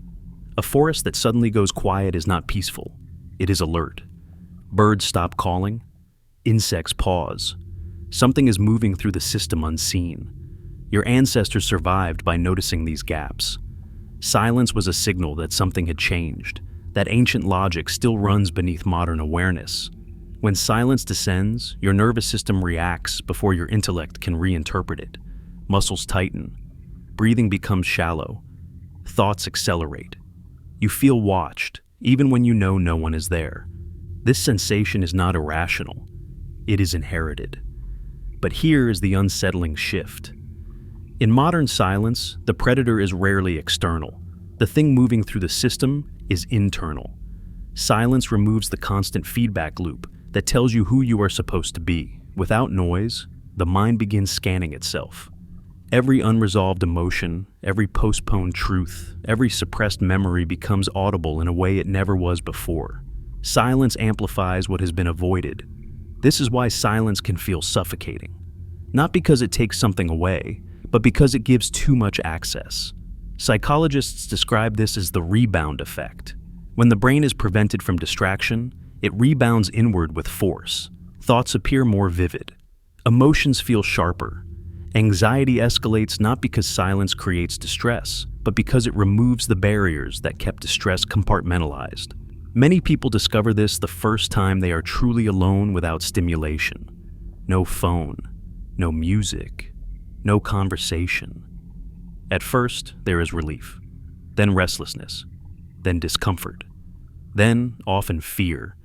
A forest that suddenly goes quiet is not peaceful. It is alert. Birds stop calling. Insects pause. Something is moving through the system unseen. Your ancestors survived by noticing these gaps. Silence was a signal that something had changed, that ancient logic still runs beneath modern awareness. When silence descends, your nervous system reacts before your intellect can reinterpret it. Muscles tighten. Breathing becomes shallow. Thoughts accelerate. You feel watched, even when you know no one is there. This sensation is not irrational. It is inherited. But here is the unsettling shift. In modern silence, the predator is rarely external. The thing moving through the system is internal. Silence removes the constant feedback loop that tells you who you are supposed to be. Without noise, the mind begins scanning itself. Every unresolved emotion, every postponed truth, every suppressed memory becomes audible in a way it never was before. Silence amplifies what has been avoided. This is why silence can feel suffocating. Not because it takes something away, but because it gives too much access. Psychologists describe this as the rebound effect. When the brain is prevented from distraction, it rebounds inward with force. Thoughts appear more vivid. Emotions feel sharper. Anxiety escalates not because silence creates distress, but because it removes the barriers that kept distress compartmentalized. Many people discover this the first time they are truly alone without stimulation. No phone, no music, no conversation. At first, there is relief, then restlessness, then discomfort, then often fear.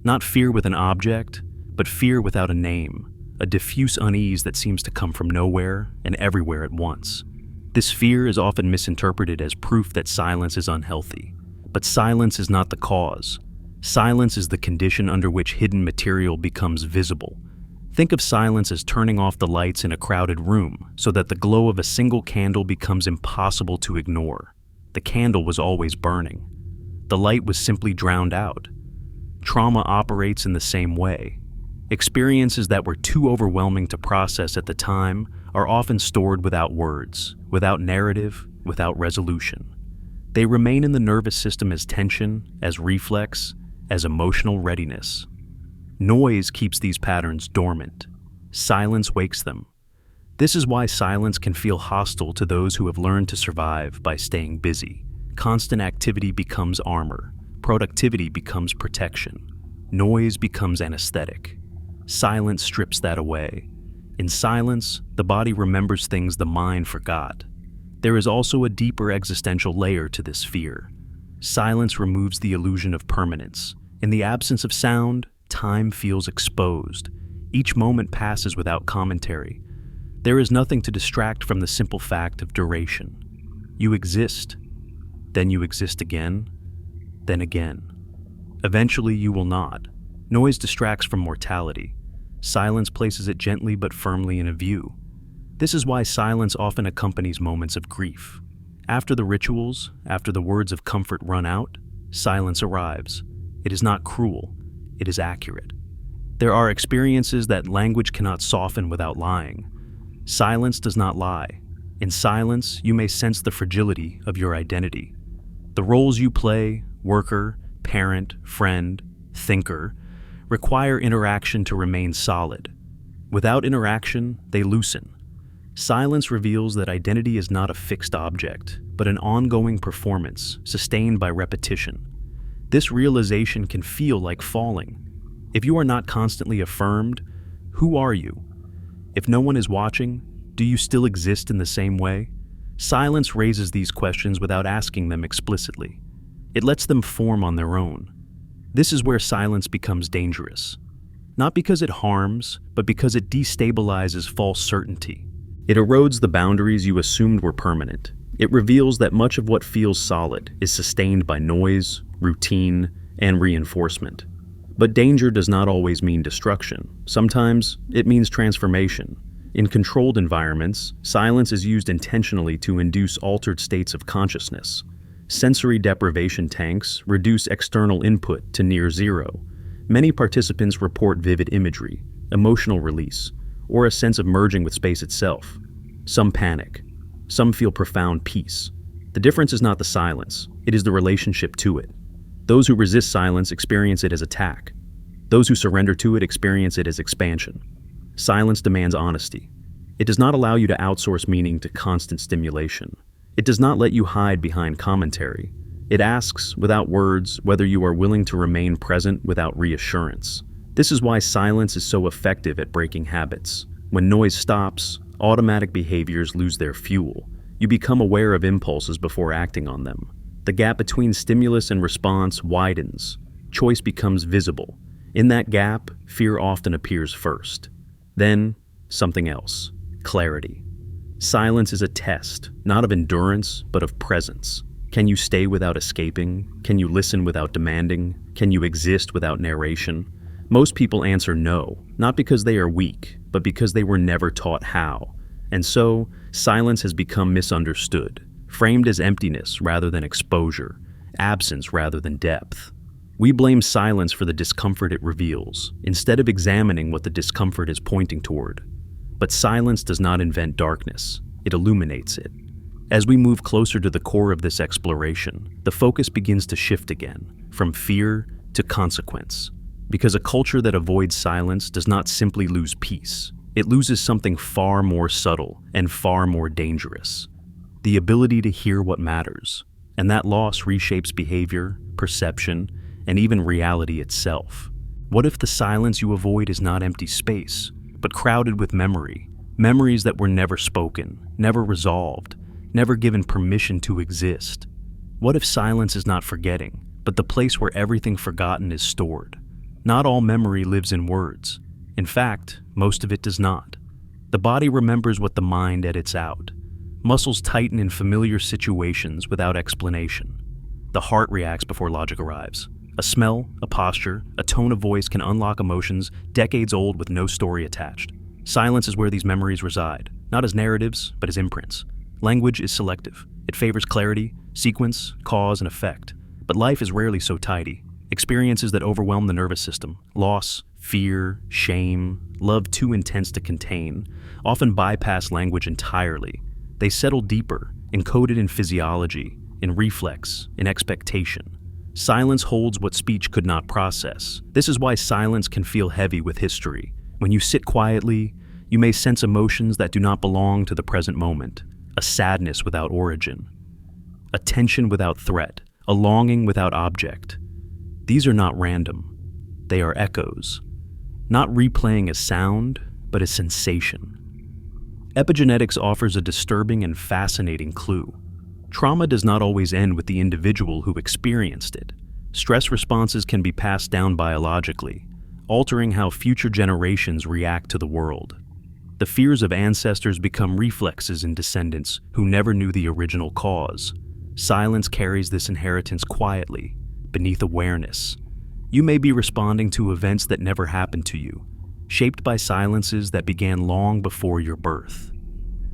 Not fear with an object, but fear without a name, a diffuse unease that seems to come from nowhere and everywhere at once. This fear is often misinterpreted as proof that silence is unhealthy. But silence is not the cause. Silence is the condition under which hidden material becomes visible. Think of silence as turning off the lights in a crowded room so that the glow of a single candle becomes impossible to ignore. The candle was always burning. The light was simply drowned out. Trauma operates in the same way. Experiences that were too overwhelming to process at the time are often stored without words, without narrative, without resolution. They remain in the nervous system as tension, as reflex, as emotional readiness. Noise keeps these patterns dormant. Silence wakes them. This is why silence can feel hostile to those who have learned to survive by staying busy. Constant activity becomes armor. Productivity becomes protection. Noise becomes anesthetic. Silence strips that away. In silence, the body remembers things the mind forgot. There is also a deeper existential layer to this fear. Silence removes the illusion of permanence. In the absence of sound, time feels exposed. Each moment passes without commentary. There is nothing to distract from the simple fact of duration. You exist, then you exist again, then again. Eventually you will not. Noise distracts from mortality. Silence places it gently but firmly in a view. This is why silence often accompanies moments of grief. After the rituals, after the words of comfort run out, silence arrives. It is not cruel, it is accurate. There are experiences that language cannot soften without lying. Silence does not lie. In silence, you may sense the fragility of your identity. The roles you play, worker, parent, friend, thinker, require interaction to remain solid. Without interaction, they loosen. Silence reveals that identity is not a fixed object, but an ongoing performance, sustained by repetition. This realization can feel like falling. If you are not constantly affirmed, who are you? If no one is watching, do you still exist in the same way? Silence raises these questions without asking them explicitly. It lets them form on their own. This is where silence becomes dangerous. Not because it harms, but because it destabilizes false certainty. It erodes the boundaries you assumed were permanent. It reveals that much of what feels solid is sustained by noise, routine, and reinforcement. But danger does not always mean destruction. Sometimes it means transformation. In controlled environments, silence is used intentionally to induce altered states of consciousness. Sensory deprivation tanks reduce external input to near zero. Many participants report vivid imagery, emotional release, or a sense of merging with space itself. Some panic. Some feel profound peace. The difference is not the silence, it is the relationship to it. Those who resist silence experience it as attack. Those who surrender to it experience it as expansion. Silence demands honesty. It does not allow you to outsource meaning to constant stimulation. It does not let you hide behind commentary. It asks, without words, whether you are willing to remain present without reassurance. This is why silence is so effective at breaking habits. When noise stops, automatic behaviors lose their fuel. You become aware of impulses before acting on them. The gap between stimulus and response widens. Choice becomes visible. In that gap, fear often appears first. Then, something else. Clarity. Silence is a test, not of endurance, but of presence. Can you stay without escaping? Can you listen without demanding? Can you exist without narration? Most people answer no, not because they are weak, but because they were never taught how. And so, silence has become misunderstood, framed as emptiness rather than exposure, absence rather than depth. We blame silence for the discomfort it reveals, instead of examining what the discomfort is pointing toward. But silence does not invent darkness, it illuminates it. As we move closer to the core of this exploration, the focus begins to shift again, from fear to consequence. Because a culture that avoids silence does not simply lose peace, it loses something far more subtle and far more dangerous: the ability to hear what matters. And that loss reshapes behavior, perception, and even reality itself. What if the silence you avoid is not empty space, but crowded with memory? Memories that were never spoken, never resolved, never given permission to exist. What if silence is not forgetting, but the place where everything forgotten is stored? Not all memory lives in words. In fact, most of it does not. The body remembers what the mind edits out. Muscles tighten in familiar situations without explanation. The heart reacts before logic arrives. A smell, a posture, a tone of voice can unlock emotions decades old with no story attached. Silence is where these memories reside, not as narratives, but as imprints. Language is selective. It favors clarity, sequence, cause, and effect. But life is rarely so tidy. Experiences that overwhelm the nervous system, loss, fear, shame, love too intense to contain, often bypass language entirely. They settle deeper, encoded in physiology, in reflex, in expectation. Silence holds what speech could not process. This is why silence can feel heavy with history. When you sit quietly, you may sense emotions that do not belong to the present moment. A sadness without origin, a tension without threat, a longing without object. These are not random. They are echoes, not replaying a sound, but a sensation. Epigenetics offers a disturbing and fascinating clue. Trauma does not always end with the individual who experienced it. Stress responses can be passed down biologically, altering how future generations react to the world. The fears of ancestors become reflexes in descendants who never knew the original cause. Silence carries this inheritance quietly, beneath awareness. You may be responding to events that never happened to you, shaped by silences that began long before your birth.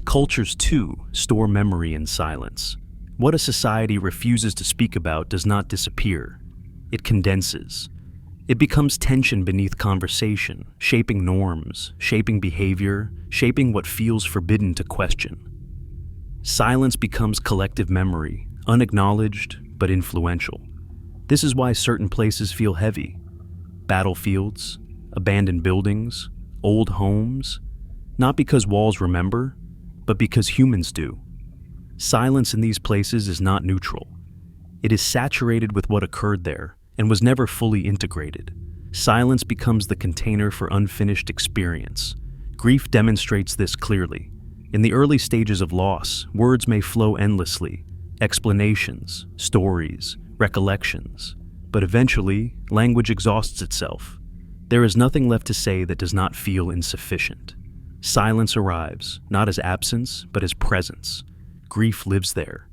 Cultures, too, store memory in silence. What a society refuses to speak about does not disappear. It condenses. It becomes tension beneath conversation, shaping norms, shaping behavior, shaping what feels forbidden to question. Silence becomes collective memory, unacknowledged but influential. This is why certain places feel heavy. Battlefields, abandoned buildings, old homes, not because walls remember, but because humans do. Silence in these places is not neutral. It is saturated with what occurred there and was never fully integrated. Silence becomes the container for unfinished experience. Grief demonstrates this clearly. In the early stages of loss, words may flow endlessly, explanations, stories, recollections, but eventually, language exhausts itself. There is nothing left to say that does not feel insufficient. Silence arrives, not as absence, but as presence. Grief lives there,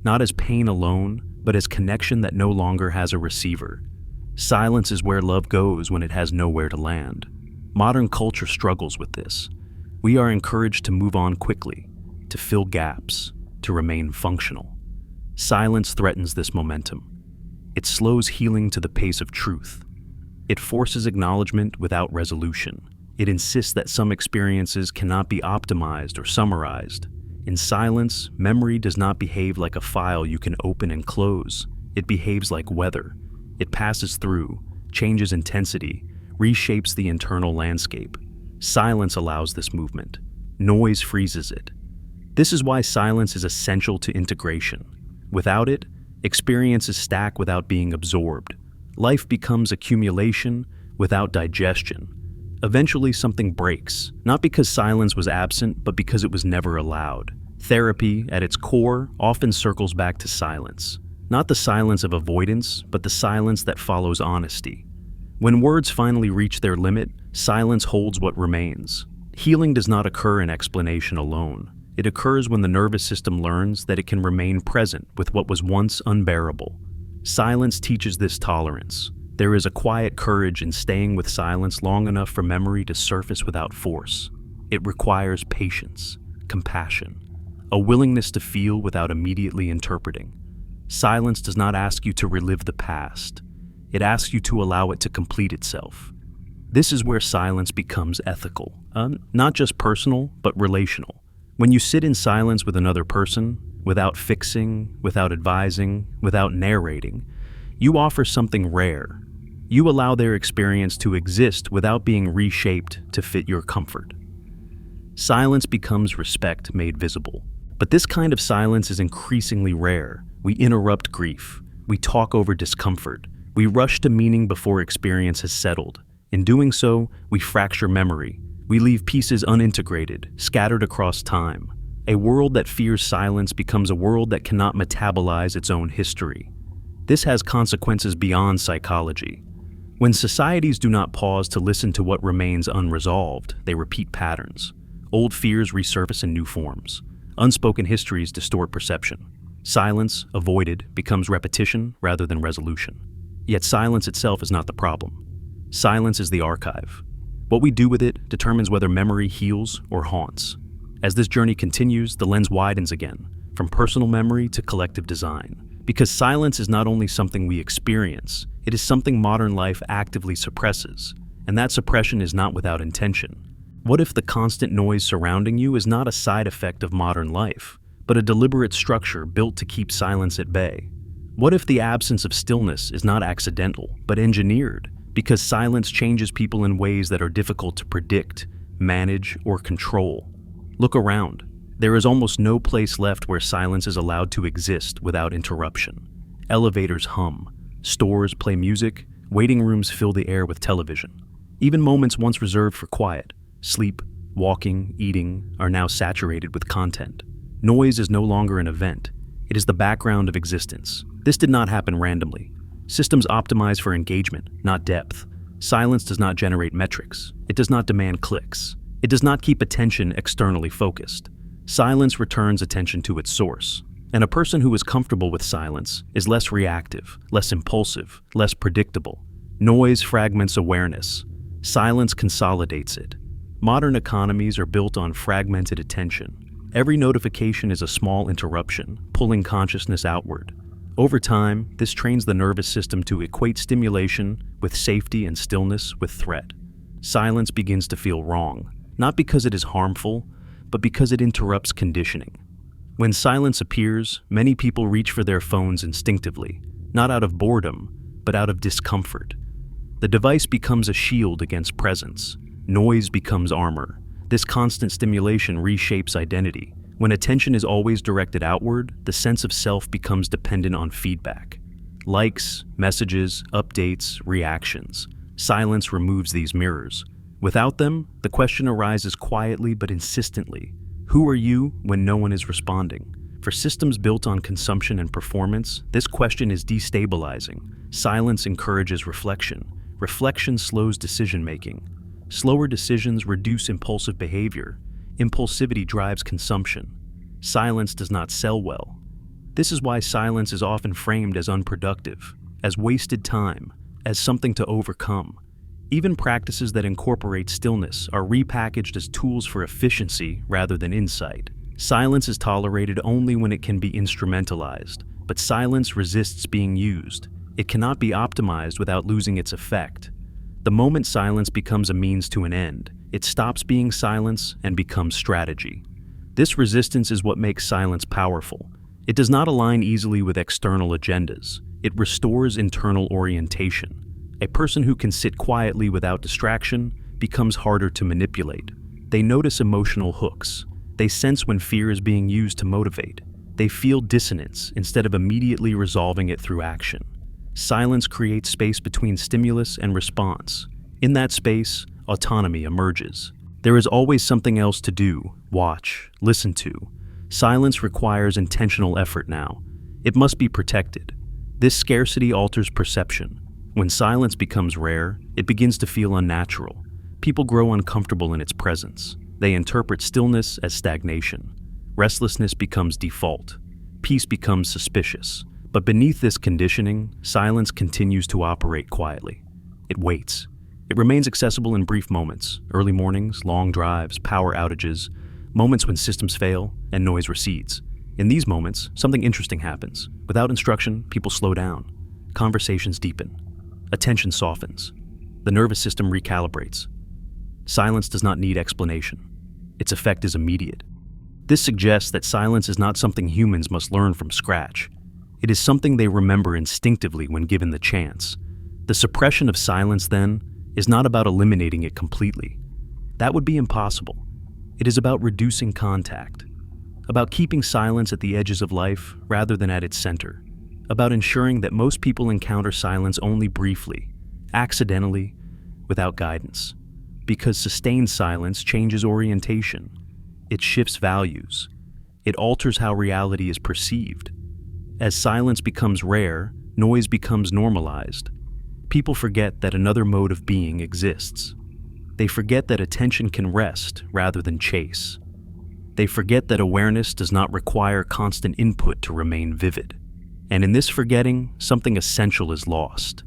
not as pain alone, but as connection that no longer has a receiver. Silence is where love goes when it has nowhere to land. Modern culture struggles with this. We are encouraged to move on quickly, to fill gaps, to remain functional. Silence threatens this momentum. It slows healing to the pace of truth. It forces acknowledgement without resolution. It insists that some experiences cannot be optimized or summarized. In silence, memory does not behave like a file you can open and close. It behaves like weather. It passes through, changes intensity, reshapes the internal landscape. Silence allows this movement. Noise freezes it. This is why silence is essential to integration. Without it, experiences stack without being absorbed. Life becomes accumulation without digestion. Eventually, something breaks, not because silence was absent, but because it was never allowed. Therapy, at its core, often circles back to silence. Not the silence of avoidance, but the silence that follows honesty. When words finally reach their limit, silence holds what remains. Healing does not occur in explanation alone. It occurs when the nervous system learns that it can remain present with what was once unbearable. Silence teaches this tolerance. There is a quiet courage in staying with silence long enough for memory to surface without force. It requires patience, compassion, a willingness to feel without immediately interpreting. Silence does not ask you to relive the past. It asks you to allow it to complete itself. This is where silence becomes ethical, not just personal, but relational. When you sit in silence with another person, without fixing, without advising, without narrating, you offer something rare. You allow their experience to exist without being reshaped to fit your comfort. Silence becomes respect made visible. But this kind of silence is increasingly rare. We interrupt grief. We talk over discomfort. We rush to meaning before experience has settled. In doing so, we fracture memory. We leave pieces unintegrated, scattered across time. A world that fears silence becomes a world that cannot metabolize its own history. This has consequences beyond psychology. When societies do not pause to listen to what remains unresolved, they repeat patterns. Old fears resurface in new forms. Unspoken histories distort perception. Silence, avoided, becomes repetition rather than resolution. Yet silence itself is not the problem. Silence is the archive. What we do with it determines whether memory heals or haunts. As this journey continues, the lens widens again, from personal memory to collective design. Because silence is not only something we experience, it is something modern life actively suppresses, and that suppression is not without intention. What if the constant noise surrounding you is not a side effect of modern life, but a deliberate structure built to keep silence at bay? What if the absence of stillness is not accidental, but engineered, because silence changes people in ways that are difficult to predict, manage, or control? Look around. There is almost no place left where silence is allowed to exist without interruption. Elevators hum, stores play music, waiting rooms fill the air with television. Even moments once reserved for quiet, sleep, walking, eating, are now saturated with content. Noise is no longer an event. It is the background of existence. This did not happen randomly. Systems optimize for engagement, not depth. Silence does not generate metrics. It does not demand clicks. It does not keep attention externally focused. Silence returns attention to its source. And a person who is comfortable with silence is less reactive, less impulsive, less predictable. Noise fragments awareness. Silence consolidates it. Modern economies are built on fragmented attention. Every notification is a small interruption, pulling consciousness outward. Over time, this trains the nervous system to equate stimulation with safety and stillness with threat. Silence begins to feel wrong, not because it is harmful, but because it interrupts conditioning. When silence appears, many people reach for their phones instinctively, not out of boredom, but out of discomfort. The device becomes a shield against presence. Noise becomes armor. This constant stimulation reshapes identity. When attention is always directed outward, the sense of self becomes dependent on feedback. Likes, messages, updates, reactions. Silence removes these mirrors. Without them, the question arises quietly but insistently. Who are you when no one is responding? For systems built on consumption and performance, this question is destabilizing. Silence encourages reflection. Reflection slows decision-making. Slower decisions reduce impulsive behavior. Impulsivity drives consumption. Silence does not sell well. This is why silence is often framed as unproductive, as wasted time, as something to overcome. Even practices that incorporate stillness are repackaged as tools for efficiency rather than insight. Silence is tolerated only when it can be instrumentalized, but silence resists being used. It cannot be optimized without losing its effect. The moment silence becomes a means to an end, it stops being silence and becomes strategy. This resistance is what makes silence powerful. It does not align easily with external agendas. It restores internal orientation. A person who can sit quietly without distraction becomes harder to manipulate. They notice emotional hooks. They sense when fear is being used to motivate. They feel dissonance instead of immediately resolving it through action. Silence creates space between stimulus and response. In that space, autonomy emerges. There is always something else to do, watch, listen to. Silence requires intentional effort now. It must be protected. This scarcity alters perception. When silence becomes rare, it begins to feel unnatural. People grow uncomfortable in its presence. They interpret stillness as stagnation. Restlessness becomes default. Peace becomes suspicious. But beneath this conditioning, silence continues to operate quietly. It waits. It remains accessible in brief moments, early mornings, long drives, power outages, moments when systems fail and noise recedes. In these moments, something interesting happens. Without instruction, people slow down. Conversations deepen. Attention softens. The nervous system recalibrates. Silence does not need explanation. Its effect is immediate. This suggests that silence is not something humans must learn from scratch. It is something they remember instinctively when given the chance. The suppression of silence, then, is not about eliminating it completely. That would be impossible. It is about reducing contact, about keeping silence at the edges of life rather than at its center. about ensuring that most people encounter silence only briefly, accidentally, without guidance. Because sustained silence changes orientation. It shifts values. It alters how reality is perceived. As silence becomes rare, noise becomes normalized. People forget that another mode of being exists. They forget that attention can rest rather than chase. They forget that awareness does not require constant input to remain vivid. And in this forgetting, something essential is lost.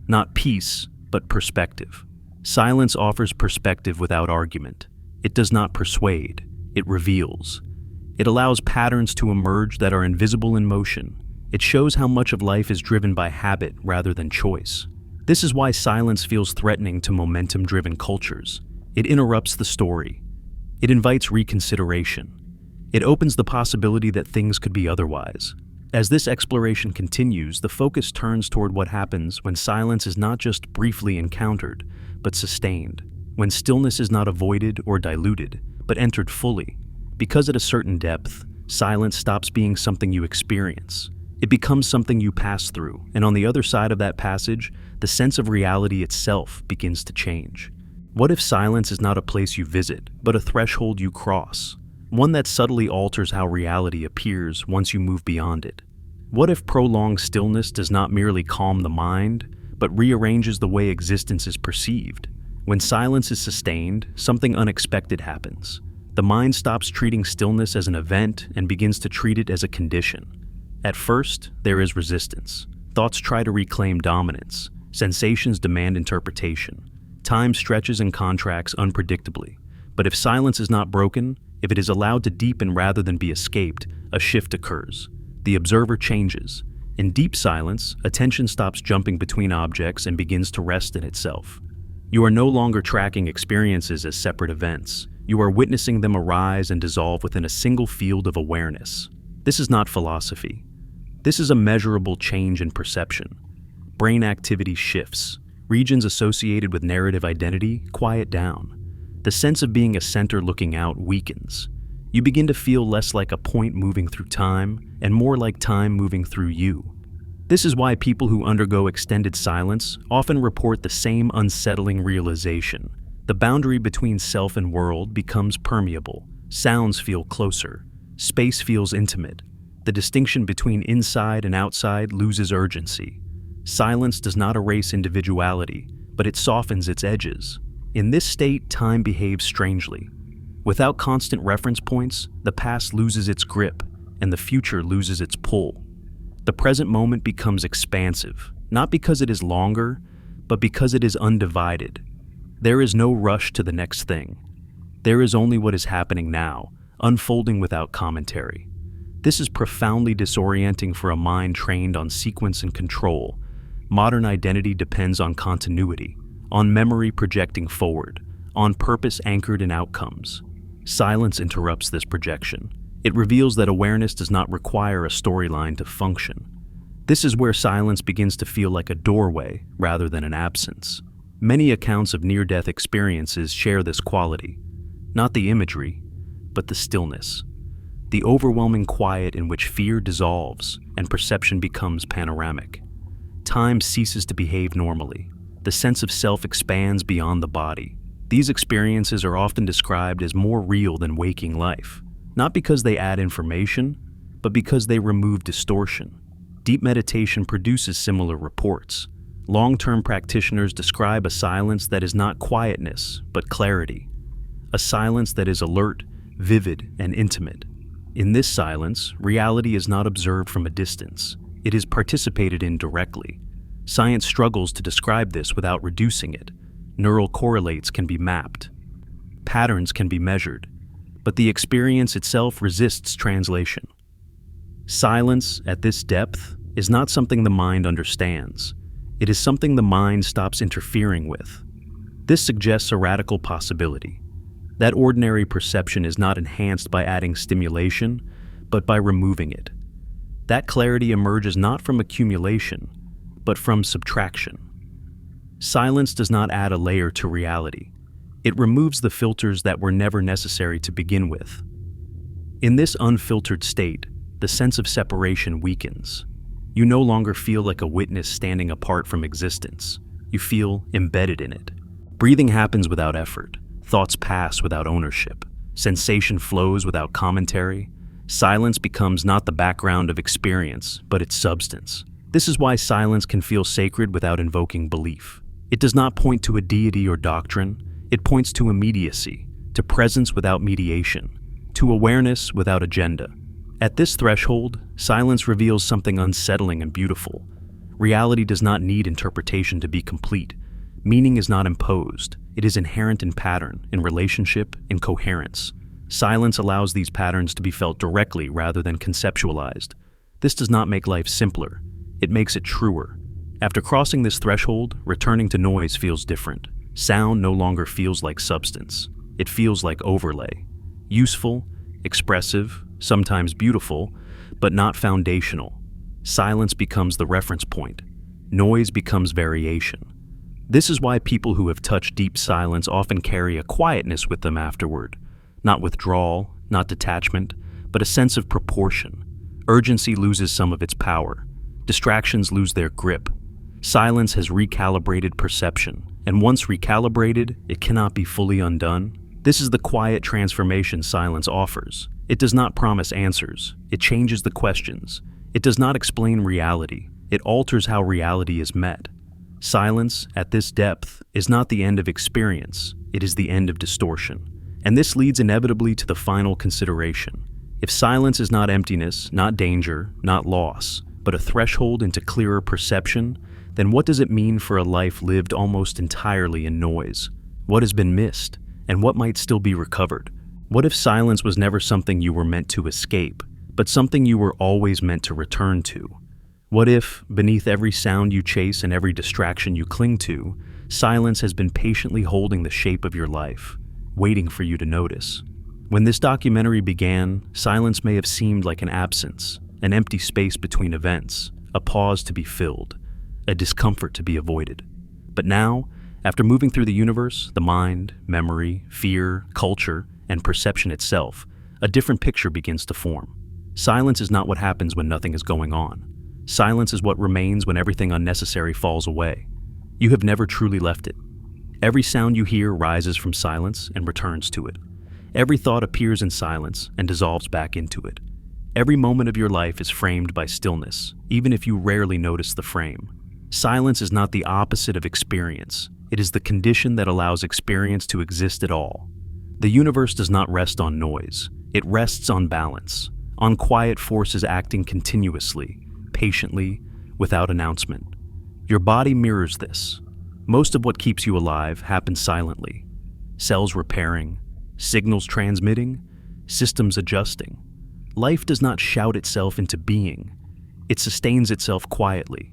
Not peace, but perspective. Silence offers perspective without argument. It does not persuade, it reveals. It allows patterns to emerge that are invisible in motion. It shows how much of life is driven by habit rather than choice. This is why silence feels threatening to momentum-driven cultures. It interrupts the story. It invites reconsideration. It opens the possibility that things could be otherwise. As this exploration continues, the focus turns toward what happens when silence is not just briefly encountered, but sustained. When stillness is not avoided or diluted, but entered fully. Because at a certain depth, silence stops being something you experience. It becomes something you pass through, and on the other side of that passage, the sense of reality itself begins to change. What if silence is not a place you visit, but a threshold you cross? One that subtly alters how reality appears once you move beyond it. What if prolonged stillness does not merely calm the mind, but rearranges the way existence is perceived? When silence is sustained, something unexpected happens. The mind stops treating stillness as an event and begins to treat it as a condition. At first, there is resistance. Thoughts try to reclaim dominance. Sensations demand interpretation. Time stretches and contracts unpredictably. But if silence is not broken, if it is allowed to deepen rather than be escaped, a shift occurs. The observer changes. In deep silence, attention stops jumping between objects and begins to rest in itself. You are no longer tracking experiences as separate events. You are witnessing them arise and dissolve within a single field of awareness. This is not philosophy. This is a measurable change in perception. Brain activity shifts. Regions associated with narrative identity quiet down. The sense of being a center looking out weakens. You begin to feel less like a point moving through time and more like time moving through you. This is why people who undergo extended silence often report the same unsettling realization. The boundary between self and world becomes permeable. Sounds feel closer. Space feels intimate. The distinction between inside and outside loses urgency. Silence does not erase individuality, but it softens its edges. In this state, time behaves strangely. Without constant reference points, the past loses its grip, and the future loses its pull. The present moment becomes expansive, not because it is longer, but because it is undivided. There is no rush to the next thing. There is only what is happening now, unfolding without commentary. This is profoundly disorienting for a mind trained on sequence and control. Modern identity depends on continuity, on memory projecting forward, on purpose anchored in outcomes. Silence interrupts this projection. It reveals that awareness does not require a storyline to function. This is where silence begins to feel like a doorway rather than an absence. Many accounts of near-death experiences share this quality. Not the imagery, but the stillness. The overwhelming quiet in which fear dissolves and perception becomes panoramic. Time ceases to behave normally. The sense of self expands beyond the body. These experiences are often described as more real than waking life, not because they add information, but because they remove distortion. Deep meditation produces similar reports. Long-term practitioners describe a silence that is not quietness, but clarity. A silence that is alert, vivid, and intimate. In this silence, reality is not observed from a distance. It is participated in directly. Science struggles to describe this without reducing it. Neural correlates can be mapped. Patterns can be measured, but the experience itself resists translation. Silence, at this depth, is not something the mind understands. It is something the mind stops interfering with. This suggests a radical possibility. That ordinary perception is not enhanced by adding stimulation, but by removing it. That clarity emerges not from accumulation, but from subtraction. Silence does not add a layer to reality. It removes the filters that were never necessary to begin with. In this unfiltered state, the sense of separation weakens. You no longer feel like a witness standing apart from existence. You feel embedded in it. Breathing happens without effort. Thoughts pass without ownership. Sensation flows without commentary. Silence becomes not the background of experience, but its substance. This is why silence can feel sacred without invoking belief. It does not point to a deity or doctrine. It points to immediacy, to presence without mediation, to awareness without agenda. At this threshold, silence reveals something unsettling and beautiful. Reality does not need interpretation to be complete. Meaning is not imposed. It is inherent in pattern, in relationship, in coherence. Silence allows these patterns to be felt directly rather than conceptualized. This does not make life simpler. It makes it truer. After crossing this threshold, returning to noise feels different. Sound no longer feels like substance. It feels like overlay. Useful, expressive, sometimes beautiful, but not foundational. Silence becomes the reference point. Noise becomes variation. This is why people who have touched deep silence often carry a quietness with them afterward. Not withdrawal, not detachment, but a sense of proportion. Urgency loses some of its power. Distractions lose their grip. Silence has recalibrated perception, and once recalibrated, it cannot be fully undone. This is the quiet transformation silence offers. It does not promise answers. It changes the questions. It does not explain reality. It alters how reality is met. Silence, at this depth, is not the end of experience. It is the end of distortion. And this leads inevitably to the final consideration. If silence is not emptiness, not danger, not loss, but a threshold into clearer perception, then what does it mean for a life lived almost entirely in noise? What has been missed? And what might still be recovered? What if silence was never something you were meant to escape, but something you were always meant to return to? What if, beneath every sound you chase and every distraction you cling to, silence has been patiently holding the shape of your life, waiting for you to notice? When this documentary began, silence may have seemed like an absence, an empty space between events, a pause to be filled, a discomfort to be avoided. But now, after moving through the universe, the mind, memory, fear, culture, and perception itself, a different picture begins to form. Silence is not what happens when nothing is going on. Silence is what remains when everything unnecessary falls away. You have never truly left it. Every sound you hear rises from silence and returns to it. Every thought appears in silence and dissolves back into it. Every moment of your life is framed by stillness, even if you rarely notice the frame. Silence is not the opposite of experience. It is the condition that allows experience to exist at all. The universe does not rest on noise. It rests on balance, on quiet forces acting continuously, patiently, without announcement. Your body mirrors this. Most of what keeps you alive happens silently. Cells repairing, signals transmitting, systems adjusting. Life does not shout itself into being. It sustains itself quietly,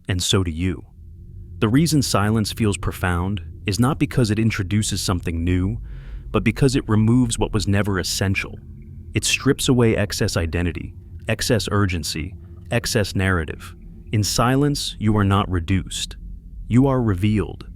and so do you. The reason silence feels profound is not because it introduces something new, but because it removes what was never essential. It strips away excess identity, excess urgency, excess narrative. In silence, you are not reduced. You are revealed.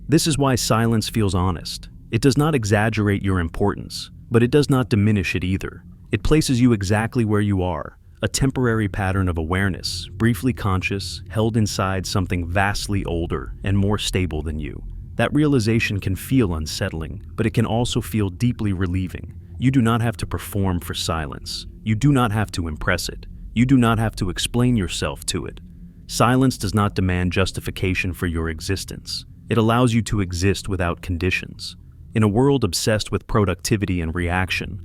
This is why silence feels honest. It does not exaggerate your importance, but it does not diminish it either. It places you exactly where you are, a temporary pattern of awareness, briefly conscious, held inside something vastly older and more stable than you. That realization can feel unsettling, but it can also feel deeply relieving. You do not have to perform for silence. You do not have to impress it. You do not have to explain yourself to it. Silence does not demand justification for your existence. It allows you to exist without conditions. In a world obsessed with productivity and reaction,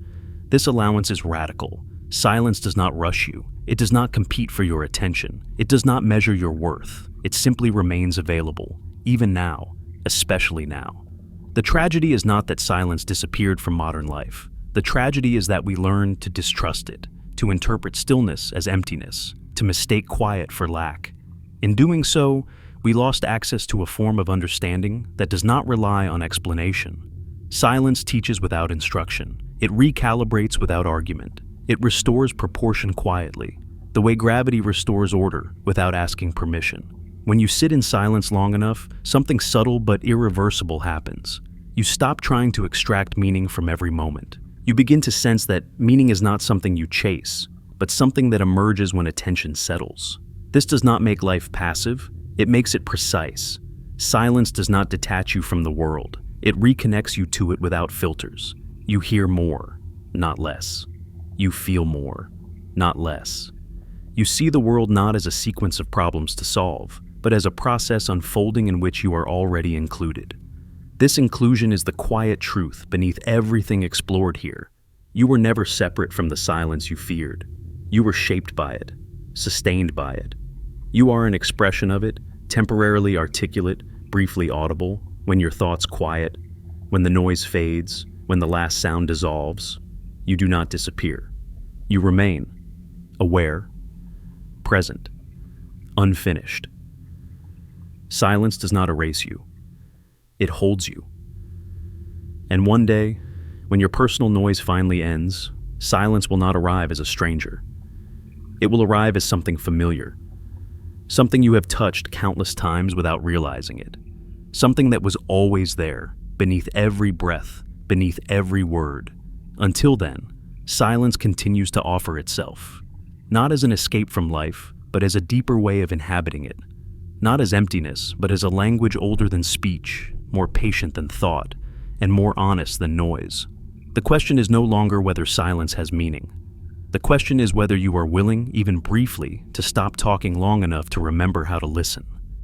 this allowance is radical. Silence does not rush you. It does not compete for your attention. It does not measure your worth. It simply remains available, even now, especially now. The tragedy is not that silence disappeared from modern life. The tragedy is that we learned to distrust it, to interpret stillness as emptiness, to mistake quiet for lack. In doing so, we lost access to a form of understanding that does not rely on explanation. Silence teaches without instruction. It recalibrates without argument. It restores proportion quietly, the way gravity restores order without asking permission. When you sit in silence long enough, something subtle but irreversible happens. You stop trying to extract meaning from every moment. You begin to sense that meaning is not something you chase, but something that emerges when attention settles. This does not make life passive, it makes it precise. Silence does not detach you from the world, it reconnects you to it without filters. You hear more, not less. You feel more, not less. You see the world not as a sequence of problems to solve, but as a process unfolding in which you are already included. This inclusion is the quiet truth beneath everything explored here. You were never separate from the silence you feared. You were shaped by it, sustained by it. You are an expression of it, temporarily articulate, briefly audible, when your thoughts quiet, when the noise fades, when the last sound dissolves. You do not disappear. You remain, aware, present, unfinished. Silence does not erase you. It holds you. And one day, when your personal noise finally ends, silence will not arrive as a stranger. It will arrive as something familiar, something you have touched countless times without realizing it, something that was always there, beneath every breath, beneath every word. Until then, silence continues to offer itself, not as an escape from life, but as a deeper way of inhabiting it, not as emptiness, but as a language older than speech, more patient than thought, and more honest than noise. The question is no longer whether silence has meaning. The question is whether you are willing, even briefly, to stop talking long enough to remember how to listen.